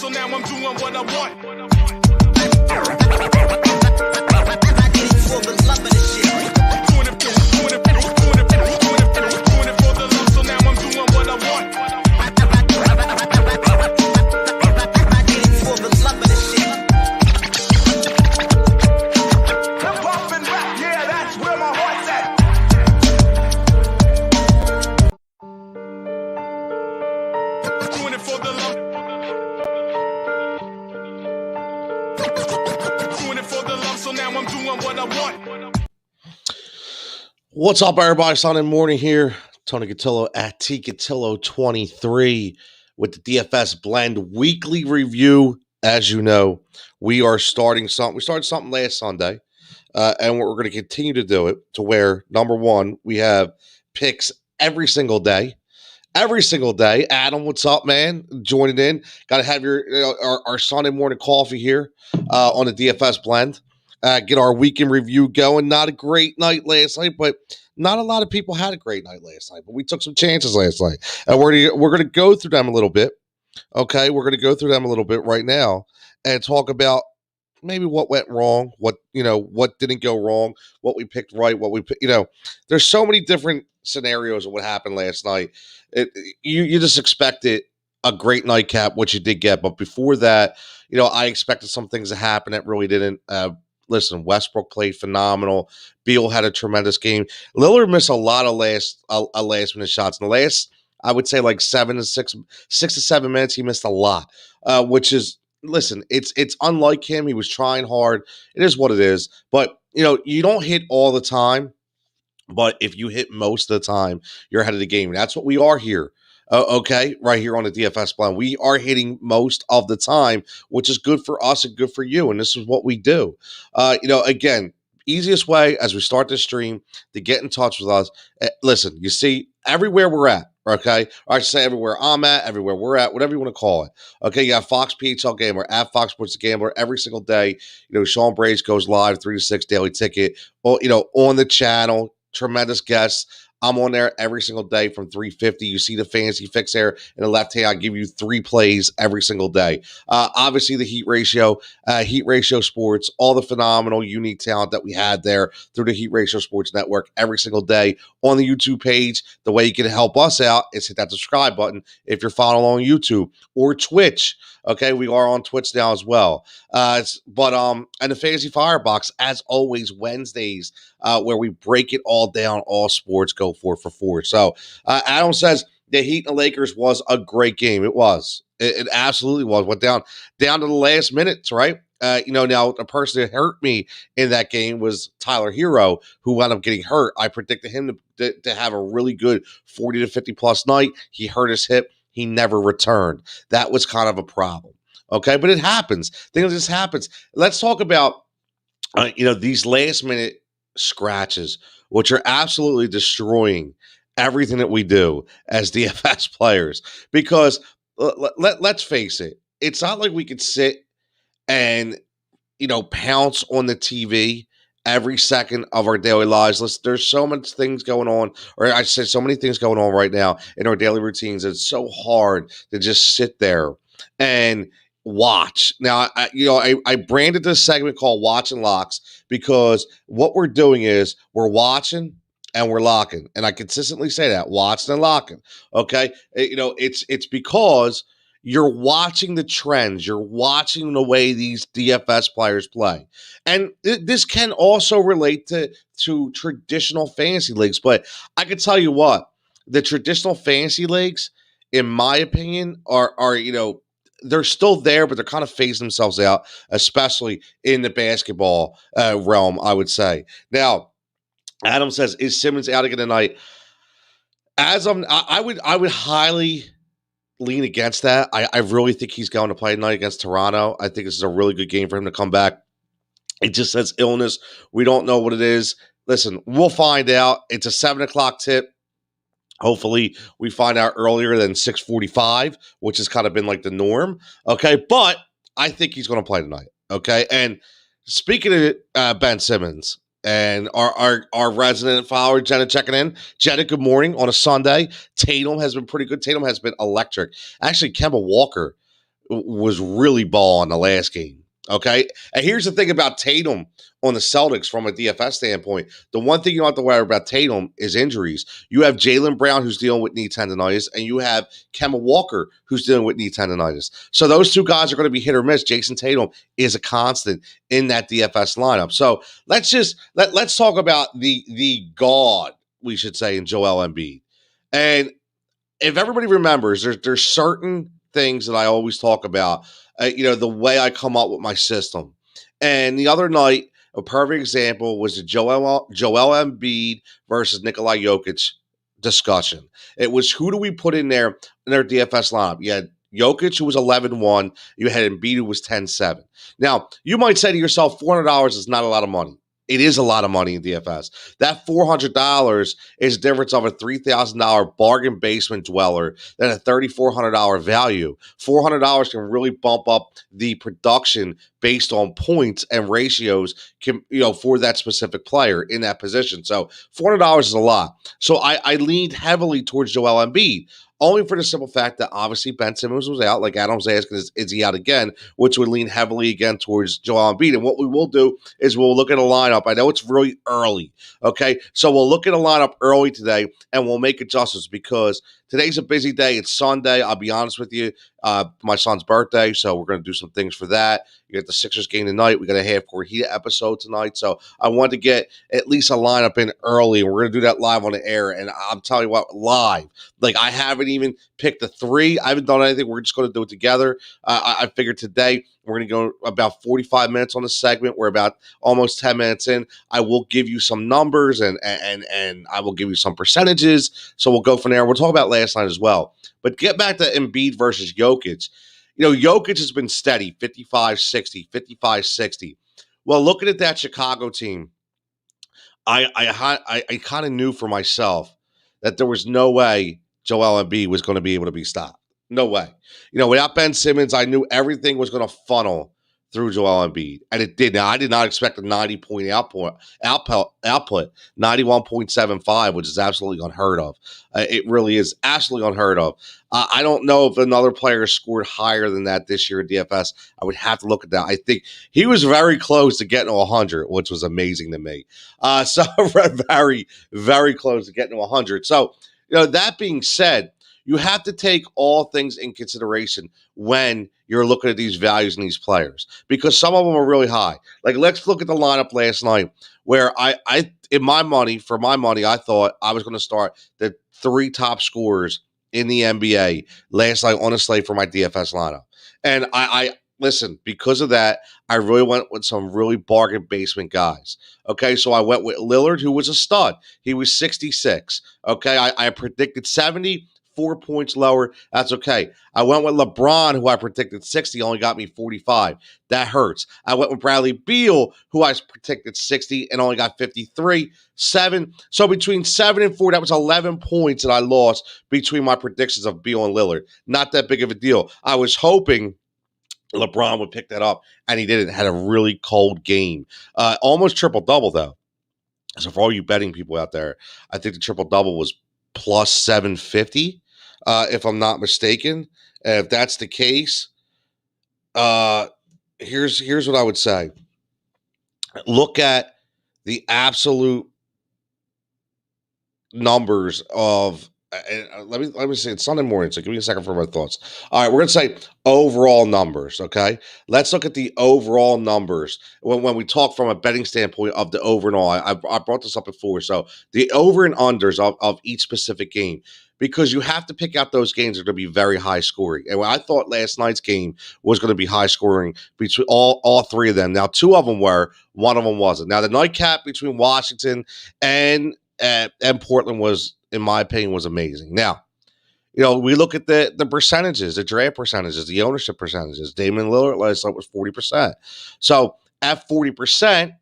so now I'm doing what I want. I did it for the love of the shit. Doing it for the love, so now I'm doing what I want. I did it for the love of the shit. Hip hop and rap, yeah, that's where my heart's at. Doing it for the love. Doing it for the love, so now I'm doing what I want. What's up, everybody? Sunday morning here. Tony Cutillo at Cutillo23 with the DFS Blend Weekly Review. As you know, we are starting something. We started something last Sunday, and we're going to continue to do it to where, number one, we have picks every single day. Every single day. Adam, what's up, man? Joining in. Got to have our Sunday morning coffee here on the DFS Blend. Get our weekend review going. Not a great night last night, but not a lot of people had a great night last night. But we took some chances last night, and we're going to go through them a little bit. Okay, we're going to go through them a little bit right now and talk about maybe what went wrong, what didn't go wrong, what we picked right, what we there's so many different scenarios of what happened last night. You just expected a great nightcap, which you did get, but before that, I expected some things to happen that really didn't. Listen, Westbrook played phenomenal. Beal had a tremendous game. Lillard missed a lot of last minute shots. In the last, I would say, like 6 to 7 minutes, he missed a lot, which is, listen, it's unlike him. He was trying hard. It is what it is. But, you don't hit all the time. But if you hit most of the time, you're ahead of the game. That's what we are here. Okay, right here on the DFS Blend. We are hitting most of the time, which is good for us and good for you. And this is what we do. Again, easiest way as we start this stream to get in touch with us. Listen, you see everywhere we're at. Okay, or I should say everywhere I'm at, everywhere we're at, whatever you want to call it. Okay, you have Fox PHL Gambler at Fox Sports Gambler every single day. Sean Brace goes live 3 to 6 daily ticket. On the channel. Tremendous guests. I'm on there every single day from 3:50. You see the fantasy fix there in the left hand. I give you 3 plays every single day. Obviously, the Heat Ratio Sports, all the phenomenal, unique talent that we had there through the Heat Ratio Sports Network every single day on the YouTube page. The way you can help us out is hit that subscribe button if you're following along YouTube or Twitch. Okay, we are on Twitch now as well. And the Fantasy Firebox, as always, Wednesdays, where we break it all down, all sports go 4 for 4. So Adam says the Heat and the Lakers was a great game. It was. It absolutely was. Went down to the last minutes, right? Now the person that hurt me in that game was Tyler Hero, who wound up getting hurt. I predicted him to have a really good 40 to 50 plus night. He hurt his hip. He never returned. That was kind of a problem. Okay, but it happens. Things just happens. Let's talk about these last minute scratches, which are absolutely destroying everything that we do as DFS players. Because let's face it, it's not like we could sit and pounce on the TV every second of our daily lives. Listen, there's so much things going on, or I say so many things going on right now in our daily routines. It's so hard to just sit there and watch. Now, I branded this segment called Watch and Locks because what we're doing is we're watching and we're locking. And I consistently say that, watching and locking. Okay? It's because you're watching the trends. You're watching the way these DFS players play. And this can also relate to traditional fantasy leagues. But I can tell you what, the traditional fantasy leagues, in my opinion, are they're still there, but they're kind of phasing themselves out, especially in the basketball realm, I would say. Now, Adam says, is Simmons out again tonight? I would highly lean against that. I really think he's going to play tonight against Toronto. I think this is a really good game for him to come back. It just says illness. We don't know what it is. Listen, we'll find out. It's a 7 o'clock tip. Hopefully, we find out earlier than 6:45, which has kind of been like the norm. Okay, but I think he's going to play tonight. Okay, and speaking of Ben Simmons and our resident follower, Jenna, checking in. Jenna, good morning on a Sunday. Tatum has been pretty good. Tatum has been electric. Actually, Kemba Walker was really balling the last game. Okay. And here's the thing about Tatum on the Celtics from a DFS standpoint. The one thing you don't have to worry about Tatum is injuries. You have Jaylen Brown, who's dealing with knee tendonitis, and you have Kemba Walker, who's dealing with knee tendonitis. So those two guys are going to be hit or miss. Jason Tatum is a constant in that DFS lineup. So let's talk about the god, we should say, in Joel Embiid. And if everybody remembers, there's certain things that I always talk about, the way I come up with my system. And the other night, a perfect example was the Joel Embiid versus Nikola Jokic discussion. It was, who do we put in their DFS lineup? You had Jokic, who was 11-1. You had Embiid, who was 10-7. Now, you might say to yourself, $400 is not a lot of money. It is a lot of money in DFS. That $400 is the difference of a $3,000 bargain basement dweller than a $3,400 value. $400 can really bump up the production based on points and ratios for that specific player in that position. So $400 is a lot. So I leaned heavily towards Joel Embiid, only for the simple fact that obviously Ben Simmons was out. Like Adam's asking, is he out again? Which would lean heavily again towards Joel Embiid. And what we will do is we'll look at a lineup. I know it's really early, okay? So we'll look at a lineup early today, and we'll make adjustments because today's a busy day. It's Sunday. I'll be honest with you. My son's birthday, so we're going to do some things for that. You got the Sixers game tonight. We got a half-court heat episode tonight. So I wanted to get at least a lineup in early, and we're going to do that live on the air. And I'm telling you what, live. Like, I haven't even picked the three. I haven't done anything. We're just going to do it together. I figured today we're going to go about 45 minutes on the segment. We're about almost 10 minutes in. I will give you some numbers and I will give you some percentages. So we'll go from there. We'll talk about last night as well. But get back to Embiid versus Jokic. Jokic has been steady, 55-60, 55-60. Well, looking at that Chicago team, I kind of knew for myself that there was no way Joel Embiid was going to be able to be stopped. No way. Without Ben Simmons, I knew everything was going to funnel through Joel Embiid, and it did. Now, I did not expect a 90-point output, 91.75, which is absolutely unheard of. It really is absolutely unheard of. I don't know if another player scored higher than that this year in DFS. I would have to look at that. I think he was very close to getting to 100, which was amazing to me. So very, very close to getting to 100. So, that being said, you have to take all things in consideration when you're looking at these values and these players, because some of them are really high. Like, let's look at the lineup last night where I I thought I was going to start the three top scorers in the NBA last night on a slate for my DFS lineup. And I listen, because of that, I really went with some really bargain basement guys. Okay, so I went with Lillard, who was a stud. He was 66. Okay, I predicted 70. 4 points lower. That's okay. I went with LeBron, who I predicted 60, only got me 45. That hurts. I went with Bradley Beal, who I predicted 60 and only got 53. 7. So between 7 and 4, that was 11 points that I lost between my predictions of Beal and Lillard. Not that big of a deal. I was hoping LeBron would pick that up, and he didn't. Had a really cold game. Almost triple-double, though. So for all you betting people out there, I think the triple-double was plus 750. If I'm not mistaken. If that's the case, here's what I would say. Look at the absolute numbers of. Let me say it's Sunday morning, so give me a second for my thoughts. All right, we're gonna say overall numbers. Okay, let's look at the overall numbers when we talk from a betting standpoint of the over and all. I brought this up before, so the over and unders of each specific game. Because you have to pick out those games that are going to be very high scoring. And I thought last night's game was going to be high scoring between all three of them. Now, two of them were, one of them wasn't. Now, the nightcap between Washington and Portland was, in my opinion, was amazing. Now, we look at the percentages, the draft percentages, the ownership percentages. Damian Lillard last night was 40%. So at 40%,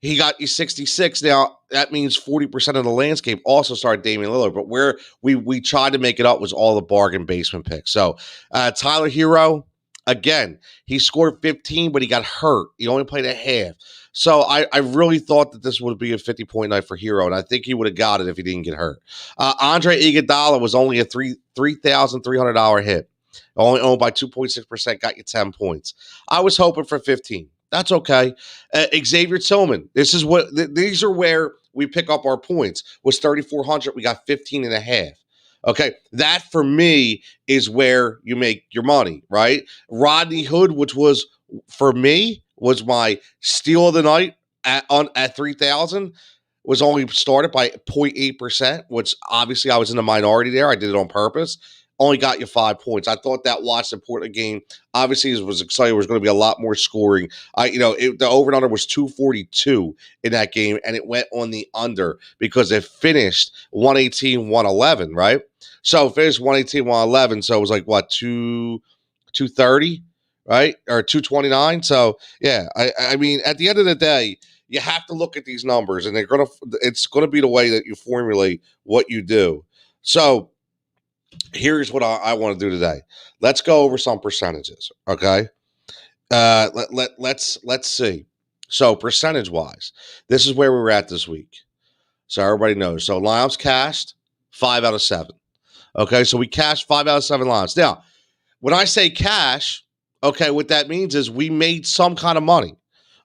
he got you 66. Now, that means 40% of the landscape also started Damian Lillard. But where we tried to make it up was all the bargain basement picks. So, Tyler Hero, again, he scored 15, but he got hurt. He only played a half. So, I really thought that this would be a 50-point night for Hero, and I think he would have got it if he didn't get hurt. Andre Iguodala was only a $3,300 hit. Only owned by 2.6%, got you 10 points. I was hoping for 15. That's okay. Xavier Tillman, these are where we pick up our points. Was 3,400, we got 15 and a half. Okay, that for me is where you make your money, right? Rodney Hood, which was for me was my steal of the night at 3,000, was only started by 0.8%, which obviously I was in the minority there. I did it on purpose. Only got you 5 points. I thought that Watson Portland game, obviously, was exciting. There was going to be a lot more scoring. The over and under was 242 in that game, and it went on the under because it finished 118-111, right? So it finished 118-111. So it was like, what, 230, right? Or 229. So, yeah, I mean, at the end of the day, you have to look at these numbers, and it's going to be the way that you formulate what you do. So, here's what I want to do today. Let's go over some percentages, okay? Let's see. So percentage wise, this is where we were at this week. So everybody knows. So lineups cashed 5 out of 7. Okay, so we cashed 5 out of 7 lineups. Now, when I say cash, okay, what that means is we made some kind of money.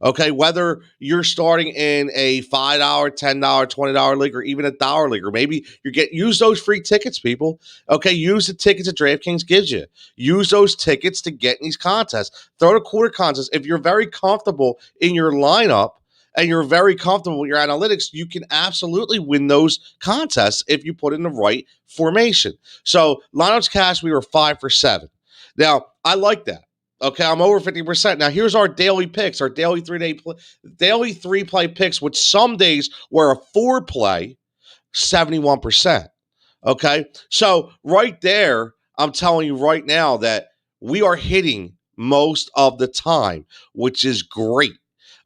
Okay, whether you're starting in a $5, $10, $20 league, or even $1 league, or maybe use those free tickets, people. Okay, use the tickets that DraftKings gives you. Use those tickets to get in these contests. Throw the quarter contests. If you're very comfortable in your lineup and you're very comfortable with your analytics, you can absolutely win those contests if you put in the right formation. So lineups cash, we were 5 for 7. Now, I like that. Okay, I'm over 50%. Now, here's our daily picks, our daily 3-play picks, which some days were a 4-play, 71%. Okay, so right there, I'm telling you right now that we are hitting most of the time, which is great.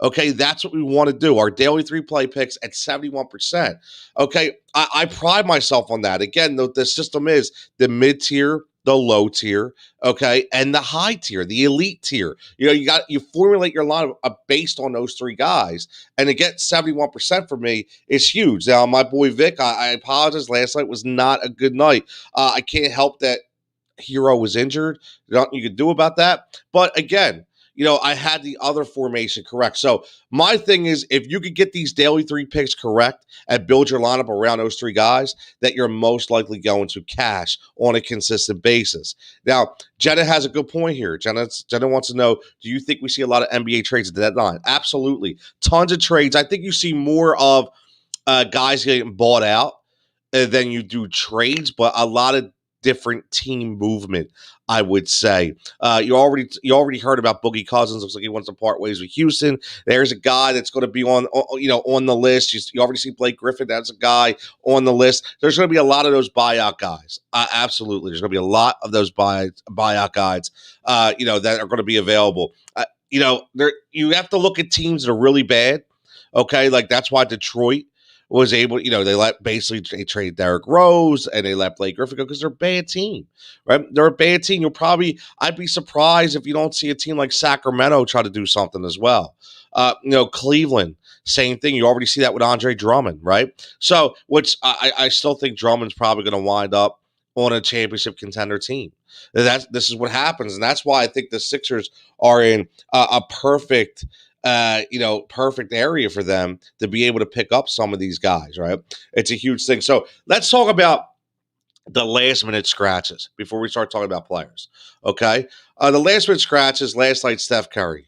Okay, that's what we want to do. Our daily 3-play picks at 71%. Okay, I pride myself on that. Again, the system is the mid-tier, the low tier, okay, and the high tier, the elite tier. You formulate your lineup based on those 3 guys, and to get 71% for me is huge. Now, my boy Vic, I apologize. Last night was not a good night. I can't help that Hero was injured. Nothing you could do about that. But again, I had the other formation correct. So my thing is, if you could get these daily 3 picks correct and build your lineup around those 3 guys, that you're most likely going to cash on a consistent basis. Now, Jenna has a good point here. Jenna wants to know, do you think we see a lot of NBA trades at the deadline? Absolutely. Tons of trades. I think you see more of guys getting bought out than you do trades, but a lot of different team movement, I would say. You already heard about Boogie Cousins. Looks like he wants to part ways with Houston. There's a guy that's going to be on the list. You already see Blake Griffin. That's a guy on the list. There's going to be a lot of those buyout guys. Absolutely, there's going to be a lot of those buyout guys. That are going to be available. You have to look at teams that are really bad. Okay, like that's why Detroit was able, they traded Derrick Rose and they let Blake Griffin go because they're a bad team, right? They're a bad team. I'd be surprised if you don't see a team like Sacramento try to do something as well. Cleveland, same thing. You already see that with Andre Drummond, right? So, which I still think Drummond's probably going to wind up on a championship contender team. This is what happens, and that's why I think the Sixers are in a perfect area for them to be able to pick up some of these guys, right? It's a huge thing. So let's talk about the last minute scratches before we start talking about players. Okay. The last minute scratches last night, Steph Curry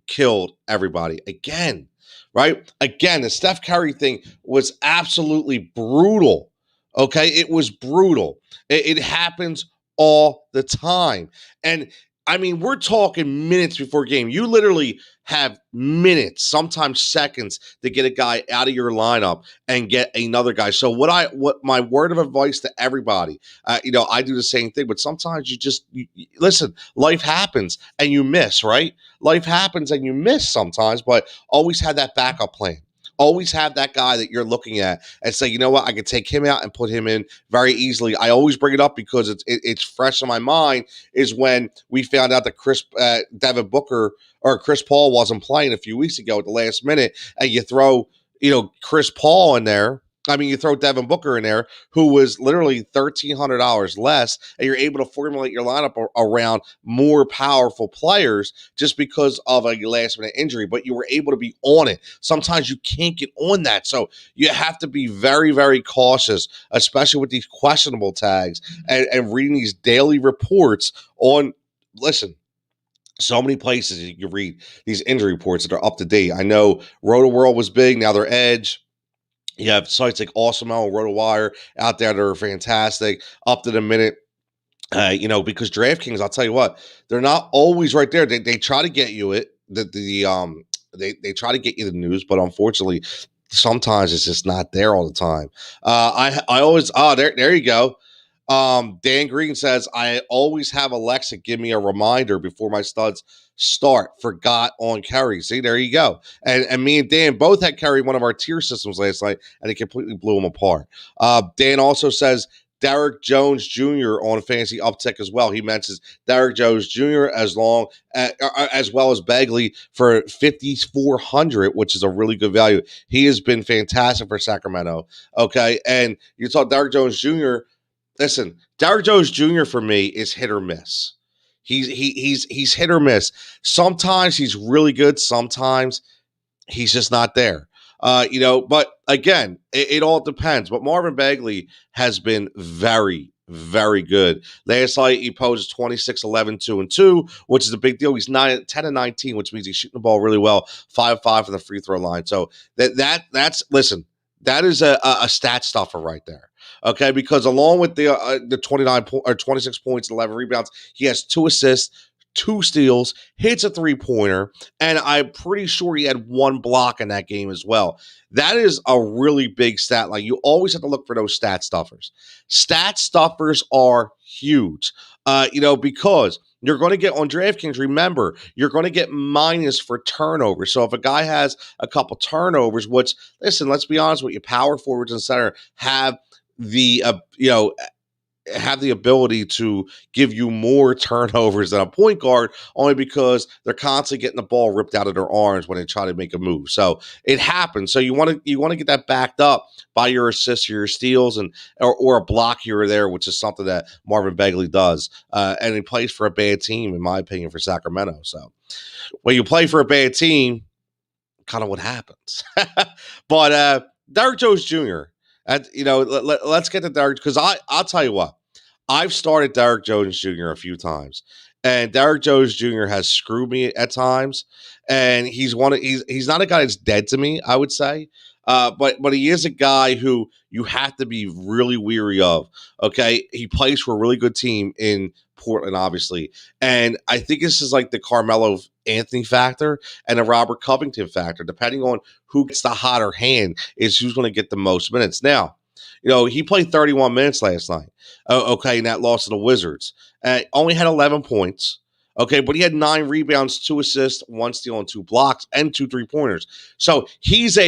killed everybody again, right? Again, the Steph Curry thing was absolutely brutal. Okay. It was brutal. It happens all the time. And I mean, we're talking minutes before game. You literally have minutes, sometimes seconds, to get a guy out of your lineup and get another guy. So what my word of advice to everybody, I do the same thing, but sometimes you listen, life happens and you miss, right? Life happens and you miss sometimes, but always have that backup plan. Always have that guy that you're looking at and say, you know what, I could take him out and put him in very easily. I always bring it up because it's fresh in my mind, is when we found out that Devin Booker or Chris Paul wasn't playing a few weeks ago at the last minute, and you throw, Chris Paul in there, I mean, you throw Devin Booker in there, who was literally $1,300 less, and you're able to formulate your lineup around more powerful players just because of a last-minute injury, but you were able to be on it. Sometimes you can't get on that, so you have to be very, very cautious, especially with these questionable tags and reading these daily reports on, listen, so many places you can read these injury reports that are up to date. I know Roto-World was big, now they're Edge. You have sites like Awesemo and RotoWire out there that are fantastic, up to the minute. Because DraftKings, I'll tell you what, they're not always right there. They try to get you it. They try to get you the news, but unfortunately, sometimes it's just not there all the time. I always there you go. Dan Green says, I always have Alexa give me a reminder before my studs start. Forgot on Curry. See, there you go. And me and Dan both had Curry one of our tier systems last night, and it completely blew him apart. Dan also says, Derrick Jones Jr. on fantasy uptick as well. He mentions Derrick Jones Jr. as well as Bagley for 5,400, which is a really good value. He has been fantastic for Sacramento. Okay, and you talk Derrick Jones Jr. Listen, Derrick Jones Jr. for me is hit or miss. He's hit or miss. Sometimes he's really good. Sometimes he's just not there. But again, it all depends. But Marvin Bagley has been very, very good. Last night he posted 26, 11, 2, and 2, which is a big deal. He's 10 and 19, which means he's shooting the ball really well. 5-5 from the free throw line. So that's listen, that is a stat stuffer right there. Okay, because along with the 26 points, 11 rebounds, he has 2 assists, 2 steals, hits a 3-pointer, and I'm pretty sure he had 1 block in that game as well. That is a really big stat. Like, you always have to look for those stat stuffers. Stat stuffers are huge, because you're going to get on DraftKings. Remember, you're going to get minus for turnovers. So if a guy has a couple turnovers, which, listen, let's be honest with you, power forwards and center have the ability to give you more turnovers than a point guard, only because they're constantly getting the ball ripped out of their arms when they try to make a move. So it happens. So you want to get that backed up by your assists or your steals or a block here or there, which is something that Marvin Bagley does. And he plays for a bad team, in my opinion, for Sacramento. So when you play for a bad team, kind of what happens. But Derrick Jones Jr., let's get to Derrick, because I'll tell you what, I've started Derrick Jones Jr. a few times, and Derrick Jones Jr. has screwed me at times, and he's not a guy that's dead to me, I would say, but he is a guy who you have to be really weary of. Okay, he plays for a really good team in Portland, obviously, and I think this is like the Carmelo Anthony factor and the Robert Covington factor. Depending on who gets the hotter hand is who's going to get the most minutes. Now, he played 31 minutes last night. Okay, and that loss to the Wizards. Only had 11 points. Okay, but he had 9 rebounds, 2 assists, 1 steal, and 2 blocks, and 2 3-pointers. So he's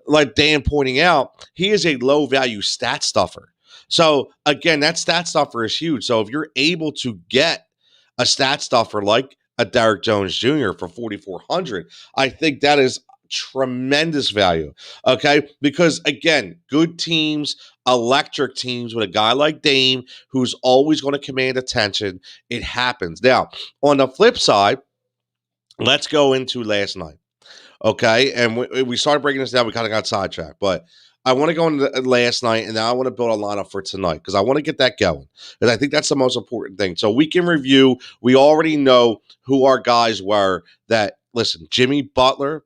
like Dan pointing out, he is a low-value stat stuffer. So again, that stat stuffer is huge. So if you're able to get a stat stuffer like a Derrick Jones Jr. for 4,400, I think that is tremendous value. Okay, because again, good teams, electric teams with a guy like Dame who's always going to command attention. It happens. Now, on the flip side, let's go into last night. Okay, and we started breaking this down. We kind of got sidetracked, but I want to go into last night, and now I want to build a lineup for tonight because I want to get that going, because I think that's the most important thing. So we can review. We already know who our guys were. That, listen, Jimmy Butler,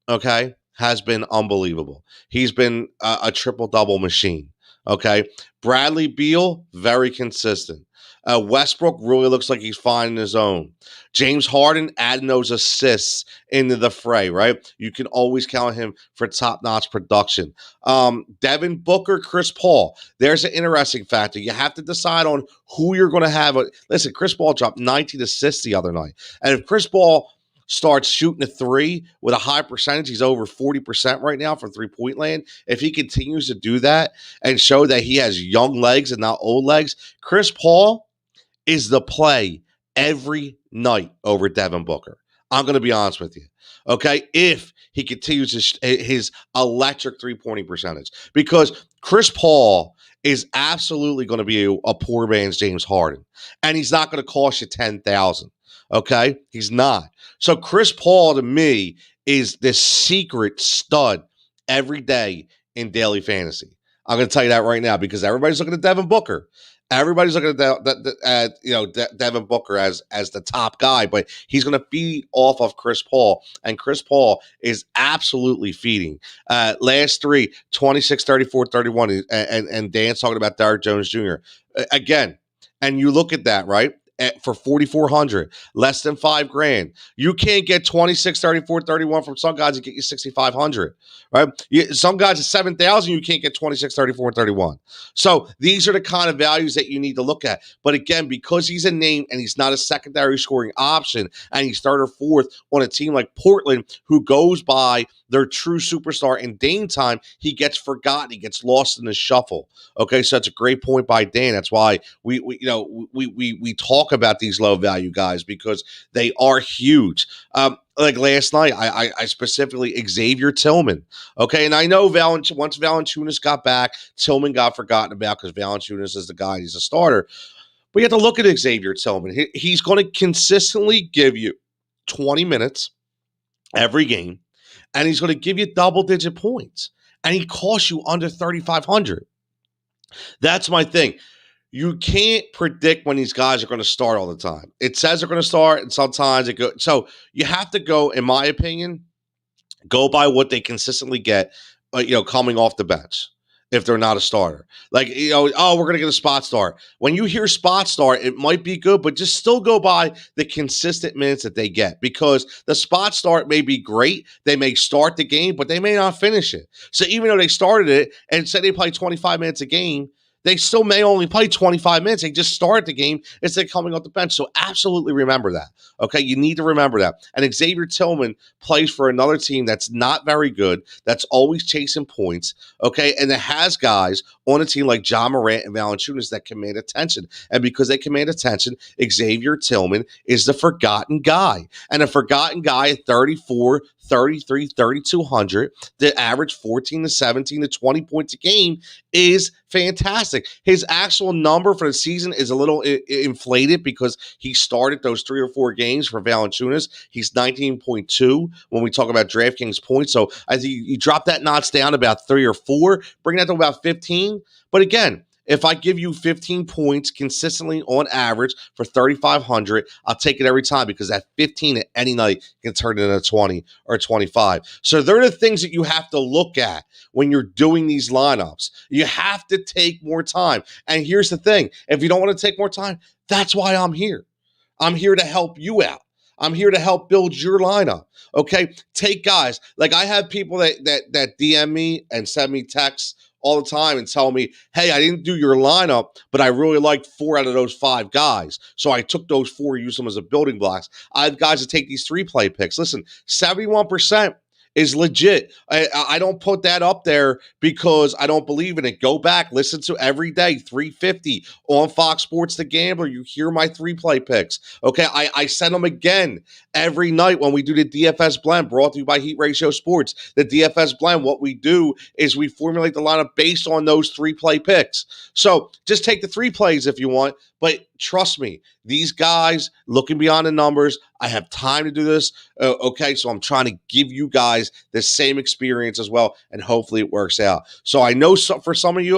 okay, has been unbelievable. He's been a triple-double machine, okay? Bradley Beal, very consistent. Westbrook really looks like he's finding his own. James Harden adding those assists into the fray, right? You can always count on him for top-notch production. Devin Booker, Chris Paul. There's an interesting factor. You have to decide on who you're going to have. Listen, Chris Paul dropped 19 assists the other night. And if Chris Paul starts shooting a 3 with a high percentage, he's over 40% right now from three-point land. If he continues to do that and show that he has young legs and not old legs, Chris Paul is the play every night over Devin Booker. I'm going to be honest with you. Okay, if he continues his electric 3-pointing percentage, because Chris Paul is absolutely going to be a poor man's James Harden, and he's not going to cost you 10,000. Okay, he's not. So Chris Paul to me is the secret stud every day in daily fantasy. I'm going to tell you that right now because everybody's looking at Devin Booker. Everybody's looking at Devin Booker as the top guy, but he's going to feed off of Chris Paul, and Chris Paul is absolutely feeding. Last three, 26, 34, 31, and Dan's talking about Derrick Jones Jr. Again, and you look at that, right? For 4,400, less than $5,000. You can't get 26, 34, 31 from some guys that get you 6,500, right? Some guys at 7,000, you can't get 26, 34, and 31. So these are the kind of values that you need to look at. But again, because he's a name and he's not a secondary scoring option, and he's third or fourth on a team like Portland, who goes by their true superstar in Dame time, he gets forgotten. He gets lost in the shuffle. Okay, so that's a great point by Dan. That's why we talk about these low value guys because they are huge. Like last night, I specifically Xavier Tillman. Okay, and I know once Valanciunas got back, Tillman got forgotten about because Valanciunas is the guy; he's a starter. But you have to look at Xavier Tillman. He's going to consistently give you 20 minutes every game, and he's going to give you double-digit points, and he costs you under 3,500. That's my thing. You can't predict when these guys are going to start all the time. It says they're going to start, and sometimes it goes. So you have to go, in my opinion, go by what they consistently get, coming off the bench if they're not a starter. Like, we're going to get a spot start. When you hear spot start, it might be good, but just still go by the consistent minutes that they get because the spot start may be great. They may start the game, but they may not finish it. So even though they started it and said they play 25 minutes a game, they still may only play 25 minutes. They just start the game instead of coming off the bench. So absolutely remember that. Okay, you need to remember that. And Xavier Tillman plays for another team that's not very good, that's always chasing points, okay, and that has guys on a team like Ja Morant and Valanciunas that command attention. And because they command attention, Xavier Tillman is the forgotten guy. And a forgotten guy at 34, 33, 3,200, the average 14 to 17 to 20 points a game is fantastic. His actual number for the season is a little inflated because he started those 3 or 4 games for Valanciunas. He's 19.2 when we talk about DraftKings points. So I think you drop that notch down about 3 or 4, bring that to about 15. But again, if I give you 15 points consistently on average for 3,500, I'll take it every time because that 15 at any night can turn into 20 or 25. So they're the things that you have to look at when you're doing these lineups. You have to take more time. And here's the thing. If you don't want to take more time, that's why I'm here. I'm here to help you out. I'm here to help build your lineup. Okay? Take guys. Like I have people that DM me and send me texts all the time and tell me, hey, I didn't do your lineup, but I really liked 4 out of those 5 guys. So I took those 4, used them as a building blocks. I have guys that take these 3-play picks. Listen, 71% is legit. I don't put that up there because I don't believe in it. Go back, listen to every day, 350 on Fox Sports The Gambler. You hear my 3-play picks. Okay, I send them again every night when we do the DFS blend brought to you by Heat Ratio Sports. The DFS blend, what we do is we formulate the lineup based on those 3-play picks. So just take the 3 plays if you want, but trust me, these guys looking beyond the numbers, I have time to do this. Okay, so I'm trying to give you guys the same experience as well, and hopefully it works out. So I know for some of you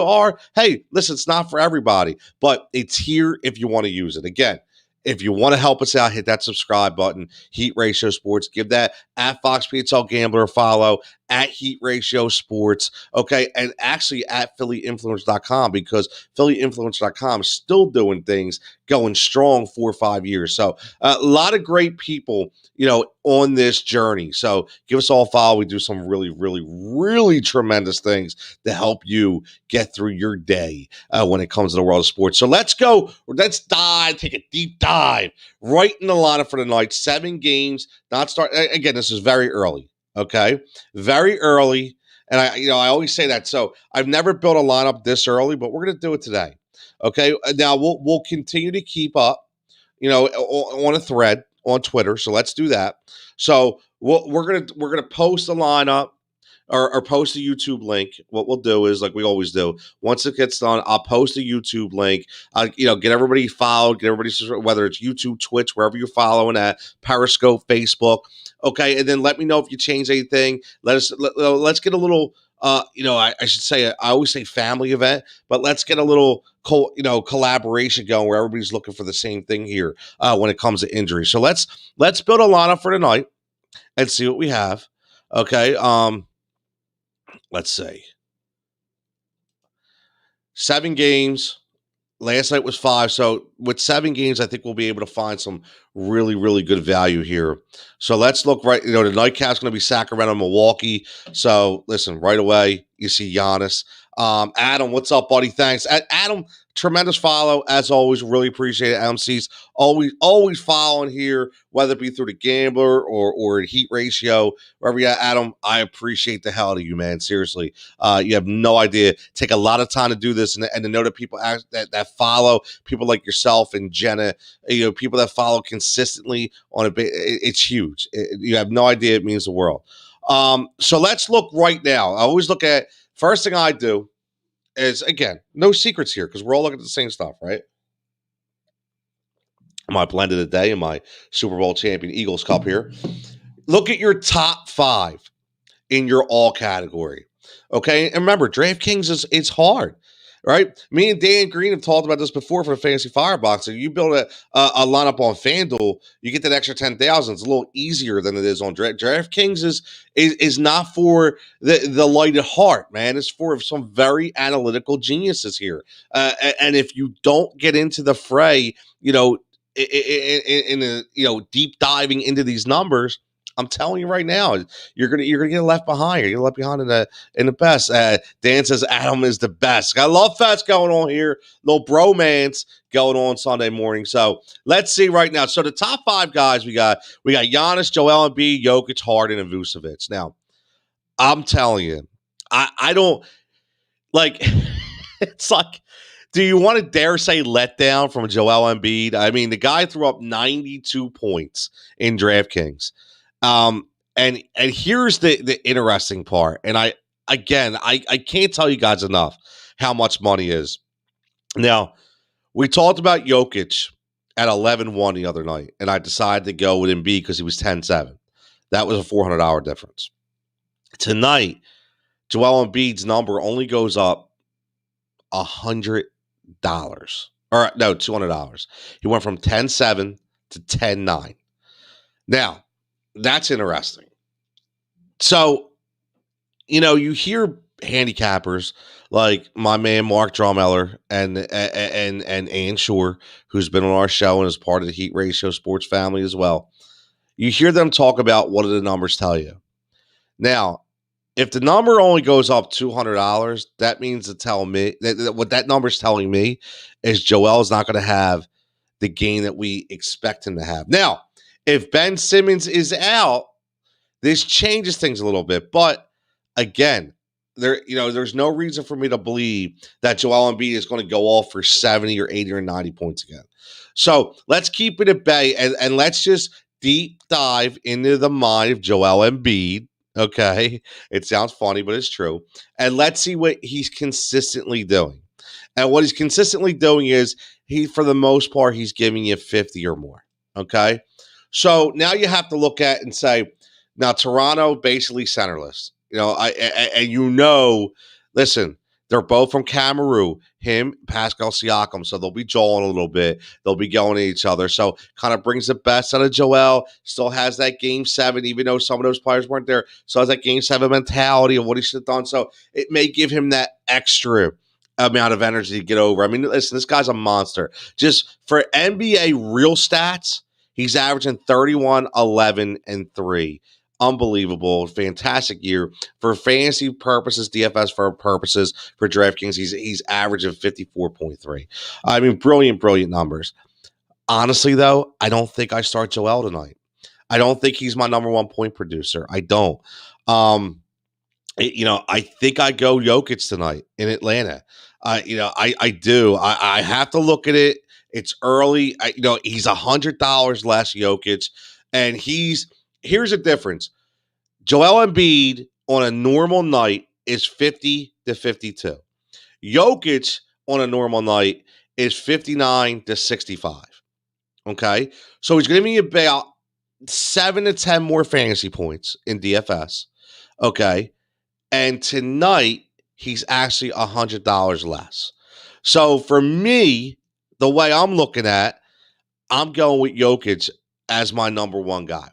hey, listen, it's not for everybody, but it's here if you want to use it. Again, if you want to help us out, hit that subscribe button, Heat Ratio Sports. Give that at Fox PHL Gambler a follow, at Heat Ratio Sports, okay, and actually at PhillyInfluence.com because PhillyInfluence.com is still doing things going strong 4 or 5 years. So a lot of great people, on this journey. So give us all a follow. We do some really, really, really tremendous things to help you get through your day when it comes to the world of sports. So let's go. Let's take a deep dive right in the lineup for the night. 7 games, not start. Again, this is very early. Okay, very early, and I always say that. So I've never built a lineup this early, but we're going to do it today. Okay, now we'll continue to keep up, on a thread on Twitter, so let's do that. So we're gonna post a lineup or post a YouTube link. What we'll do is, like we always do, once it gets done, I'll post a YouTube link. Get everybody followed, get everybody, whether it's YouTube, Twitch, wherever you're following at, Periscope, Facebook. Okay, and then let me know if you change anything. Let's get a little. I should say, I always say family event, but let's get a little collaboration going where everybody's looking for the same thing here when it comes to injuries. So let's build a lineup for tonight and see what we have. Okay. Let's see. 7 games. Last night was 5. So with 7 games, I think we'll be able to find some really, really good value here. So let's look right. The nightcap's going to be Sacramento, Milwaukee. So listen, right away, you see Giannis. Adam, what's up, buddy? Thanks. Adam, tremendous follow, as always. Really appreciate it. Adam C's always following here, whether it be through the Gambler or Heat Ratio, wherever you're at. Adam, I appreciate the hell out of you, man. Seriously. You have no idea. Take a lot of time to do this, and to know that people that follow, people like yourself and Jenna, people that follow consistently on it's huge. You have no idea. It means the world. So let's look right now. I always look at, first thing I do is, again, no secrets here because we're all looking at the same stuff, right? My blend of the day and my Super Bowl champion Eagles Cup here. Look at your top 5 in your all category. Okay. And remember, DraftKings it's hard, right? Me and Dan Green have talked about this before for the Fantasy Firebox. If you build a lineup on FanDuel, you get that extra 10,000. It's a little easier than it is on DraftKings. Is not for the light of heart, man. It's for some very analytical geniuses here. And if you don't get into the fray, deep diving into these numbers, I'm telling you right now, you're gonna get left behind. You're gonna get left behind in the best. Dan says Adam is the best. Got a love fest going on here. No bromance going on Sunday morning. So let's see right now. So the top 5 guys we got Giannis, Joel Embiid, Jokic, Harden, and Vucevic. Now, I'm telling you, I don't like. It's like, do you want to dare say letdown from Joel Embiid? I mean, the guy threw up 92 points in DraftKings. And here's the interesting part. And I can't tell you guys enough how much money is. Now, we talked about Jokic at 11-1 the other night, and I decided to go with Embiid because he was 10-7. That was a $400 difference. Tonight, Joel Embiid's number only goes up $100. Or no, $200. He went from 10-7 to 10-9. Now, that's interesting. So, you hear handicappers like my man Mark Drummeller and Ann Shore, who's been on our show and is part of the Heat Ratio Sports family as well. You hear them talk about what do the numbers tell you. Now, if the number only goes up $200, that means to tell me that what that number's telling me is Joel is not going to have the gain that we expect him to have. Now, if Ben Simmons is out, this changes things a little bit. But again, there's no reason for me to believe that Joel Embiid is going to go off for 70 or 80 or 90 points again. So let's keep it at bay and let's just deep dive into the mind of Joel Embiid. Okay, it sounds funny, but it's true. And let's see what he's consistently doing. And what he's consistently doing is for the most part, he's giving you 50 or more. Okay. So now you have to look at and say, now Toronto basically centerless. Listen, they're both from Cameroon. Him, Pascal Siakam, so they'll be jawing a little bit. They'll be going at each other. So kind of brings the best out of Joel. Still has that Game 7, even though some of those players weren't there. Still has that Game 7 mentality of what he should have done. So it may give him that extra amount of energy to get over. I mean, listen, this guy's a monster. Just for NBA real stats, he's averaging 31, 11, and 3. Unbelievable, fantastic year for fantasy purposes, DFS for purposes, for DraftKings. He's averaging 54.3. I mean, brilliant numbers. Honestly, though, I don't think I start Joel tonight. I don't think he's my number 1 point producer. I don't. I think I go Jokic tonight in Atlanta. I do. I have to look at it It's early. He's $100 less Jokic, and here's the difference. Joel Embiid on a normal night is 50 to 52. Jokic on a normal night is 59 to 65. Okay, so he's going to be about 7 to 10 more fantasy points in DFS. Okay, and tonight he's actually $100 less. So for me, the way I'm looking at, I'm going with Jokic as my number one guy.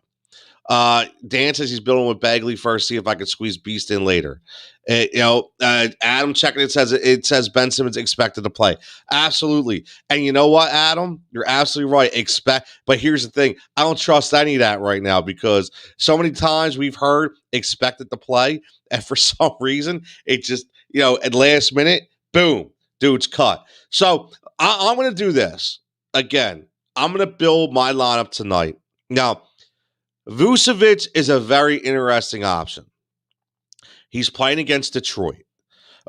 Dan says he's building with Bagley first. See if I can squeeze Beast in later. Adam checking it says Ben Simmons expected to play. Absolutely. And you know what, Adam? You're absolutely right. But here's the thing. I don't trust any of that right now because so many times we've heard expected to play, and for some reason it just at last minute, boom, dude's cut. So I'm going to do this again. I'm going to build my lineup tonight. Now, Vucevic is a very interesting option. He's playing against Detroit,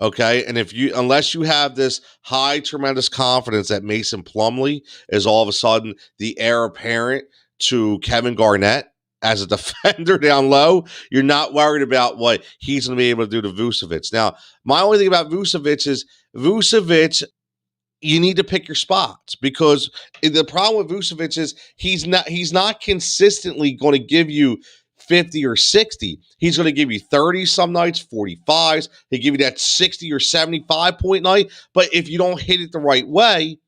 okay? And unless you have this high, tremendous confidence that Mason Plumlee is all of a sudden the heir apparent to Kevin Garnett as a defender down low, you're not worried about what he's going to be able to do to Vucevic. Now, my only thing about Vucevic is you need to pick your spots because the problem with Vucevic is he's not consistently going to give you 50 or 60. He's going to give you 30 some nights, 45s. He'll give you that 60 or 75 point night. But if you don't hit it the right way,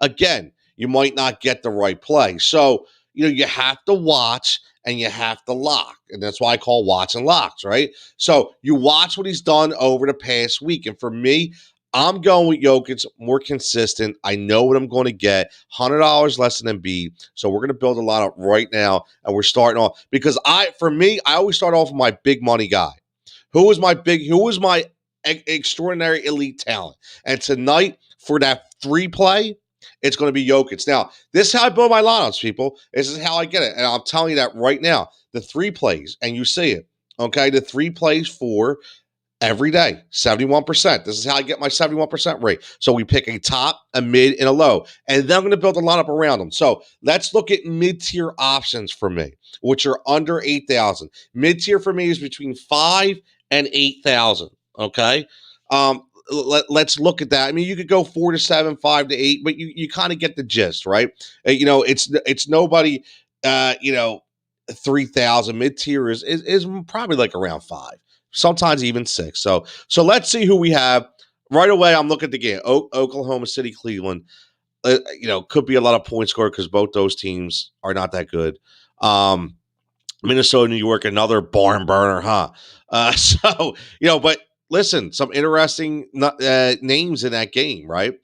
again, you might not get the right play. So, you have to watch and you have to lock. And that's why I call watch and locks, right? So you watch what he's done over the past week. And for me, I'm going with Jokic, more consistent. I know what I'm going to get. $100 less than Embiid. So we're going to build a lineup right now, and we're starting off because I always start off with my big money guy. Who was my extraordinary elite talent? And tonight for that 3 play, it's going to be Jokic. Now, this is how I build my lineups, people. This is how I get it, and I'm telling you that right now. The 3 plays, and you see it. Okay, the 3 plays for every day, 71%. This is how I get my 71% rate. So we pick a top, a mid, and a low. And then I'm going to build a lineup around them. So let's look at mid-tier options for me, which are under 8,000. Mid-tier for me is between 5 and 8,000. Okay? Let's look at that. I mean, you could go 4 to 7, 5 to 8, but you kind of get the gist, right? It's nobody, 3,000. Mid-tier is probably like around 5. Sometimes even 6. So let's see who we have. Right away, I'm looking at the game. Oklahoma City, Cleveland. Could be a lot of points scored because both those teams are not that good. Minnesota, New York, another barn burner, huh? But listen, some interesting names in that game, right?